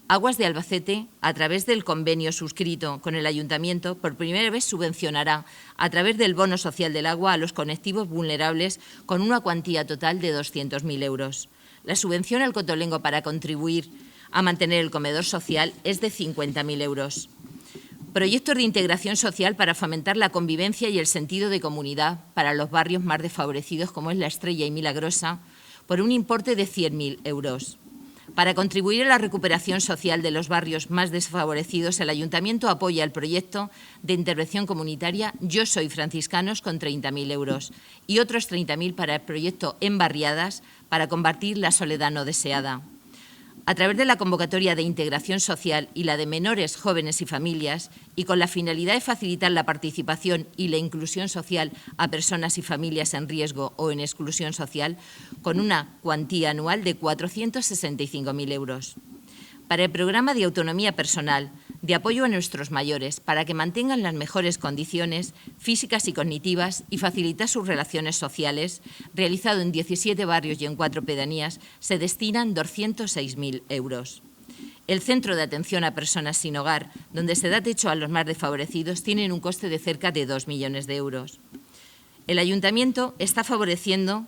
Aguas de Albacete, a través del convenio suscrito con el Ayuntamiento, por primera vez subvencionará a través del bono social del agua a los colectivos vulnerables con una cuantía total de 200.000 euros. La subvención al Cotolengo para contribuir a mantener el comedor social es de 50.000 euros. Proyectos de integración social para fomentar la convivencia y el sentido de comunidad para los barrios más desfavorecidos, como es La Estrella y Milagrosa, por un importe de 100.000 euros. Para contribuir a la recuperación social de los barrios más desfavorecidos, el Ayuntamiento apoya el proyecto de intervención comunitaria Yo Soy Franciscanos con 30.000 euros y otros 30.000 para el proyecto En Barriadas para combatir la soledad no deseada. A través de la convocatoria de integración social y la de menores, jóvenes y familias, y con la finalidad de facilitar la participación y la inclusión social a personas y familias en riesgo o en exclusión social, con una cuantía anual de 465.000 euros. Para el programa de autonomía personal, de apoyo a nuestros mayores, para que mantengan las mejores condiciones físicas y cognitivas y facilitar sus relaciones sociales, realizado en 17 barrios y en 4 pedanías, se destinan 206.000 euros. El Centro de Atención a Personas Sin Hogar, donde se da techo a los más desfavorecidos, tiene un coste de cerca de 2 millones de euros. El Ayuntamiento está favoreciendo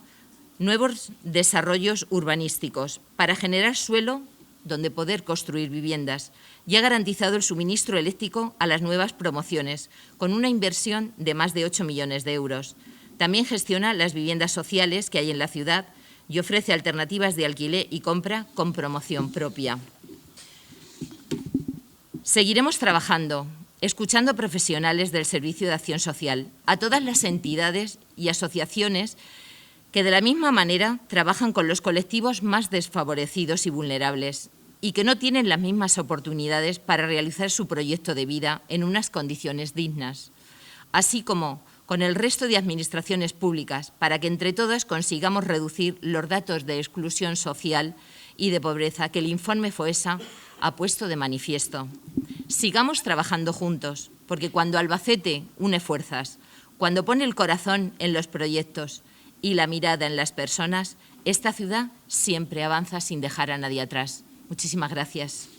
nuevos desarrollos urbanísticos para generar suelo donde poder construir viviendas, y ha garantizado el suministro eléctrico a las nuevas promociones, con una inversión de más de 8 millones de euros. También gestiona las viviendas sociales que hay en la ciudad y ofrece alternativas de alquiler y compra con promoción propia. Seguiremos trabajando, escuchando a profesionales del Servicio de Acción Social, a todas las entidades y asociaciones que de la misma manera trabajan con los colectivos más desfavorecidos y vulnerables y que no tienen las mismas oportunidades para realizar su proyecto de vida en unas condiciones dignas, así como con el resto de administraciones públicas para que entre todas consigamos reducir los datos de exclusión social y de pobreza que el informe FOESA ha puesto de manifiesto. Sigamos trabajando juntos, porque cuando Albacete une fuerzas, cuando pone el corazón en los proyectos y la mirada en las personas, esta ciudad siempre avanza sin dejar a nadie atrás. Muchísimas gracias.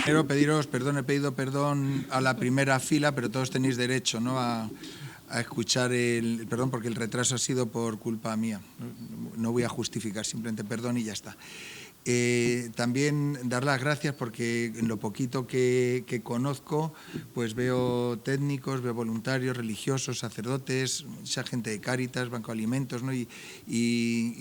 Quiero pediros perdón, he pedido perdón a la primera fila, pero todos tenéis derecho, ¿no?, a escuchar el perdón, porque el retraso ha sido por culpa mía. No voy a justificar, simplemente perdón y ya está. También dar las gracias porque en lo poquito que conozco, pues veo técnicos, veo voluntarios, religiosos, sacerdotes, mucha gente de Cáritas, Banco de Alimentos, ¿no?, y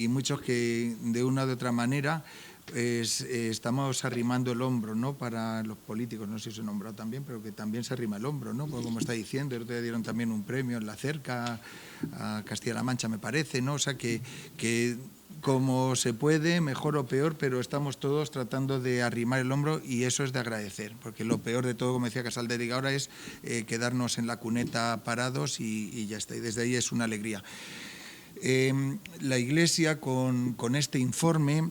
muchos que de una u otra manera pues, estamos arrimando el hombro, ¿no?, para los políticos, no sé si se nombró también, pero que también se arrima el hombro, ¿no?, pues como está diciendo, el otro día dieron también un premio en la Cerca, a Castilla-La Mancha me parece, ¿no?, o sea que como se puede, mejor o peor, pero estamos todos tratando de arrimar el hombro y eso es de agradecer, porque lo peor de todo, como decía Casalderiga ahora, es quedarnos en la cuneta parados y ya está, y desde ahí es una alegría. La Iglesia con este informe,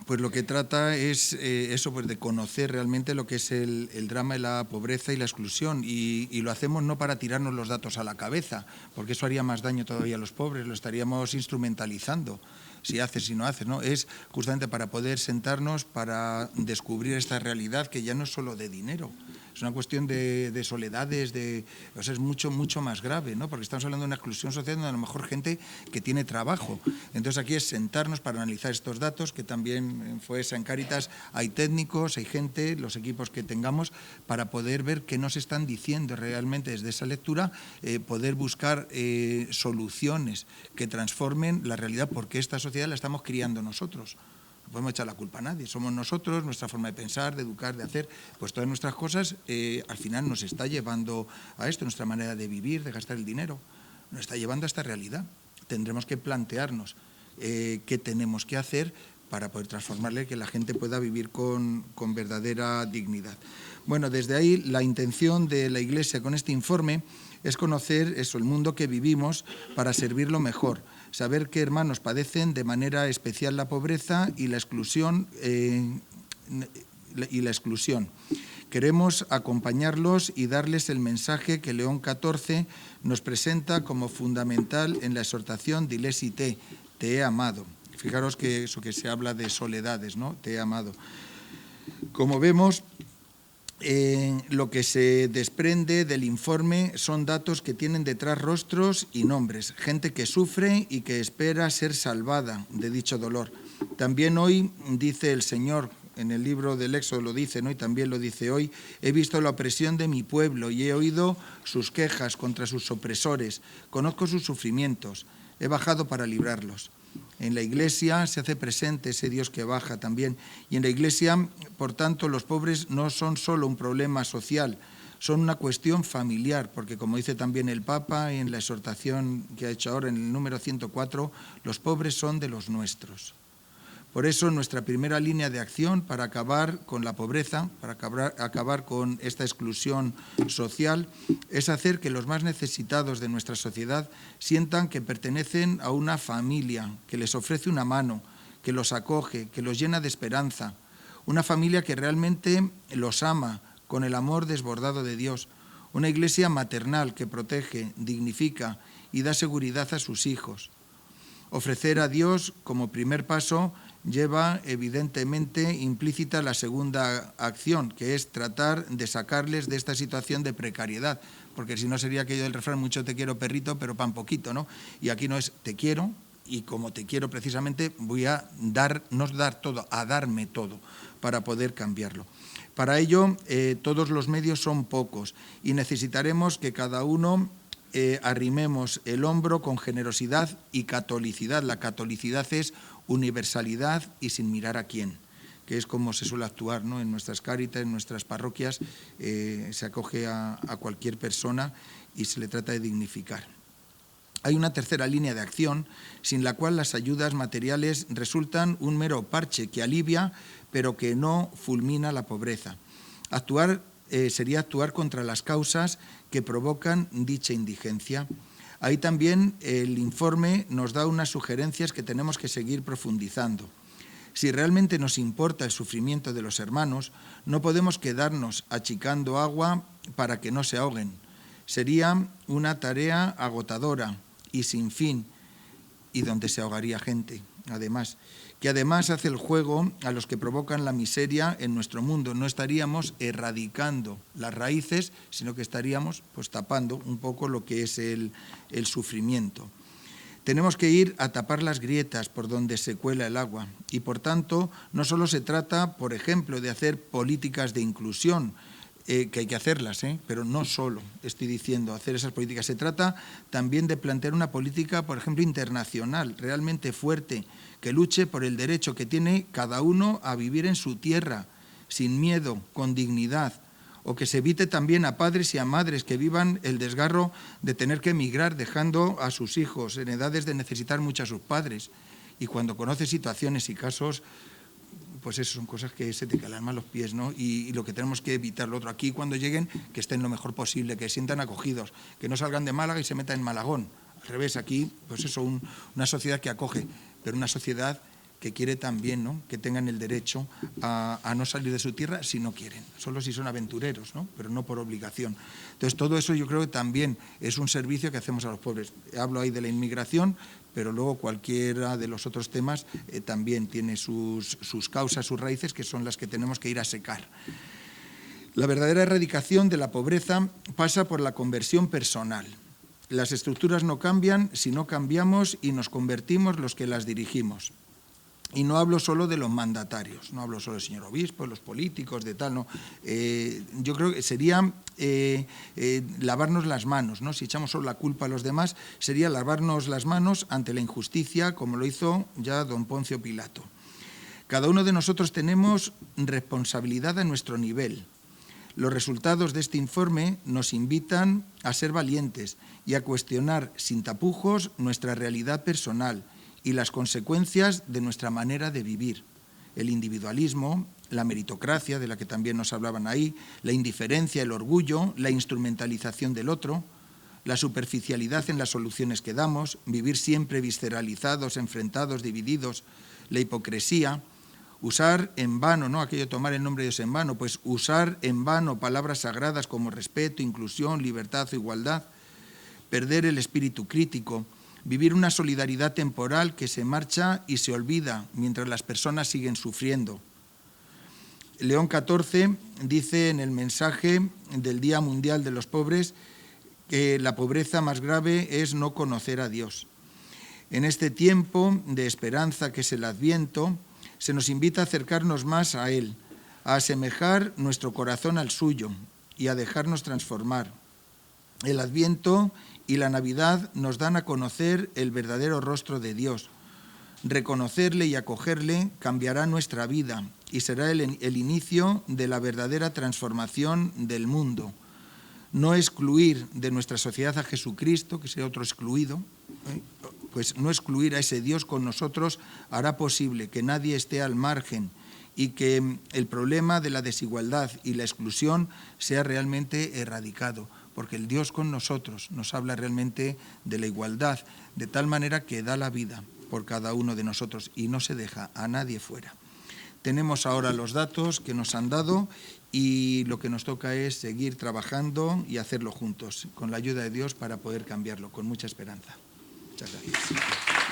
pues lo que trata es eso, pues de conocer realmente lo que es el drama de la pobreza y la exclusión y lo hacemos no para tirarnos los datos a la cabeza, porque eso haría más daño todavía a los pobres, lo estaríamos instrumentalizando. Si haces, si no haces, ¿no? Es justamente para poder sentarnos, para descubrir esta realidad que ya no es solo de dinero, es una cuestión de soledades, o sea, es mucho más grave, ¿no? Porque estamos hablando de una exclusión social donde a lo mejor gente que tiene trabajo. Entonces aquí es sentarnos para analizar estos datos, que también en FOESA, en Cáritas, hay técnicos, hay gente, los equipos que tengamos, para poder ver qué nos están diciendo realmente desde esa lectura, poder buscar soluciones que transformen la realidad, porque esta sociedad la estamos criando nosotros. No podemos echar la culpa a nadie, somos nosotros, nuestra forma de pensar, de educar, de hacer, pues todas nuestras cosas al final nos está llevando a esto, nuestra manera de vivir, de gastar el dinero, nos está llevando a esta realidad. Tendremos que plantearnos qué tenemos que hacer para poder transformarle, que la gente pueda vivir con verdadera dignidad. Bueno, desde ahí la intención de la Iglesia con este informe es conocer eso, el mundo que vivimos para servirlo mejor, saber qué hermanos padecen de manera especial la pobreza y la exclusión. Queremos acompañarlos y darles el mensaje que León XIV nos presenta como fundamental en la exhortación Diles te he amado. Fijaros que eso que se habla de soledades, ¿no? Te he amado. Como vemos, lo que se desprende del informe son datos que tienen detrás rostros y nombres, gente que sufre y que espera ser salvada de dicho dolor. También hoy dice el Señor, en el libro del Éxodo lo dice, ¿no? Y también lo dice hoy, he visto la opresión de mi pueblo y he oído sus quejas contra sus opresores, conozco sus sufrimientos, he bajado para librarlos. En la Iglesia se hace presente ese Dios que baja también, y en la Iglesia, por tanto, los pobres no son solo un problema social, son una cuestión familiar, porque como dice también el Papa en la exhortación que ha hecho ahora en el número 104, los pobres son de los nuestros. Por eso nuestra primera línea de acción para acabar con la pobreza, para acabar con esta exclusión social, es hacer que los más necesitados de nuestra sociedad sientan que pertenecen a una familia, que les ofrece una mano, que los acoge, que los llena de esperanza, una familia que realmente los ama con el amor desbordado de Dios, una iglesia maternal que protege, dignifica y da seguridad a sus hijos. Ofrecer a Dios como primer paso lleva evidentemente implícita la segunda acción, que es tratar de sacarles de esta situación de precariedad, porque si no sería aquello del refrán, mucho te quiero perrito, pero pan poquito, ¿no? Y aquí no es te quiero, y como te quiero precisamente voy a darme todo para poder cambiarlo. Para ello todos los medios son pocos y necesitaremos que cada uno arrimemos el hombro con generosidad y catolicidad. La catolicidad es universalidad y sin mirar a quién, que es como se suele actuar, ¿no? En nuestras cáritas, en nuestras parroquias, se acoge a cualquier persona y se le trata de dignificar. Hay una tercera línea de acción sin la cual las ayudas materiales resultan un mero parche que alivia pero que no fulmina la pobreza. Sería actuar contra las causas que provocan dicha indigencia. Ahí también el informe nos da unas sugerencias que tenemos que seguir profundizando. Si realmente nos importa el sufrimiento de los hermanos, no podemos quedarnos achicando agua para que no se ahoguen. Sería una tarea agotadora y sin fin, y donde se ahogaría gente, además, que además hace el juego a los que provocan la miseria en nuestro mundo. No estaríamos erradicando las raíces, sino que estaríamos pues tapando un poco lo que es el sufrimiento. Tenemos que ir a tapar las grietas por donde se cuela el agua y, por tanto, no solo se trata, por ejemplo, de hacer políticas de inclusión, que hay que hacerlas, pero no solo estoy diciendo hacer esas políticas. Se trata también de plantear una política, por ejemplo, internacional, realmente fuerte, que luche por el derecho que tiene cada uno a vivir en su tierra, sin miedo, con dignidad, o que se evite también a padres y a madres que vivan el desgarro de tener que emigrar dejando a sus hijos en edades de necesitar mucho a sus padres. Y cuando conoces situaciones y casos, pues eso son cosas que se te calan los pies, ¿no? Y lo que tenemos que evitar, lo otro, aquí cuando lleguen, que estén lo mejor posible, que se sientan acogidos, que no salgan de Málaga y se metan en Malagón. Al revés, aquí, pues eso, una sociedad que acoge, pero una sociedad que quiere también, ¿no? Que tengan el derecho a no salir de su tierra si no quieren, solo si son aventureros, ¿no? Pero no por obligación. Entonces, todo eso yo creo que también es un servicio que hacemos a los pobres. Hablo ahí de la inmigración, pero luego cualquiera de los otros temas también tiene sus causas, sus raíces, que son las que tenemos que ir a secar. La verdadera erradicación de la pobreza pasa por la conversión personal. Las estructuras no cambian si no cambiamos y nos convertimos los que las dirigimos. Y no hablo solo de los mandatarios, no hablo solo del señor obispo, los políticos, de tal, no. Yo creo que sería lavarnos las manos, ¿no? Si echamos solo la culpa a los demás, sería lavarnos las manos ante la injusticia, como lo hizo ya don Poncio Pilato. Cada uno de nosotros tenemos responsabilidad a nuestro nivel. Los resultados de este informe nos invitan a ser valientes y a cuestionar sin tapujos nuestra realidad personal y las consecuencias de nuestra manera de vivir. El individualismo, la meritocracia, de la que también nos hablaban ahí, la indiferencia, el orgullo, la instrumentalización del otro, la superficialidad en las soluciones que damos, vivir siempre visceralizados, enfrentados, divididos, la hipocresía, usar en vano, no aquello de tomar el nombre de Dios en vano, pues usar en vano palabras sagradas como respeto, inclusión, libertad o igualdad, perder el espíritu crítico, vivir una solidaridad temporal que se marcha y se olvida mientras las personas siguen sufriendo. León XIV dice en el mensaje del Día Mundial de los Pobres que la pobreza más grave es no conocer a Dios. En este tiempo de esperanza que es el Adviento, se nos invita a acercarnos más a Él, a asemejar nuestro corazón al suyo y a dejarnos transformar. El Adviento y la Navidad nos dan a conocer el verdadero rostro de Dios. Reconocerle y acogerle cambiará nuestra vida y será el inicio de la verdadera transformación del mundo. No excluir de nuestra sociedad a Jesucristo, que sea otro excluido, pues no excluir a ese Dios con nosotros hará posible que nadie esté al margen y que el problema de la desigualdad y la exclusión sea realmente erradicado, porque el Dios con nosotros nos habla realmente de la igualdad, de tal manera que da la vida por cada uno de nosotros y no se deja a nadie fuera. Tenemos ahora los datos que nos han dado y lo que nos toca es seguir trabajando y hacerlo juntos, con la ayuda de Dios para poder cambiarlo, con mucha esperanza. Muchas gracias.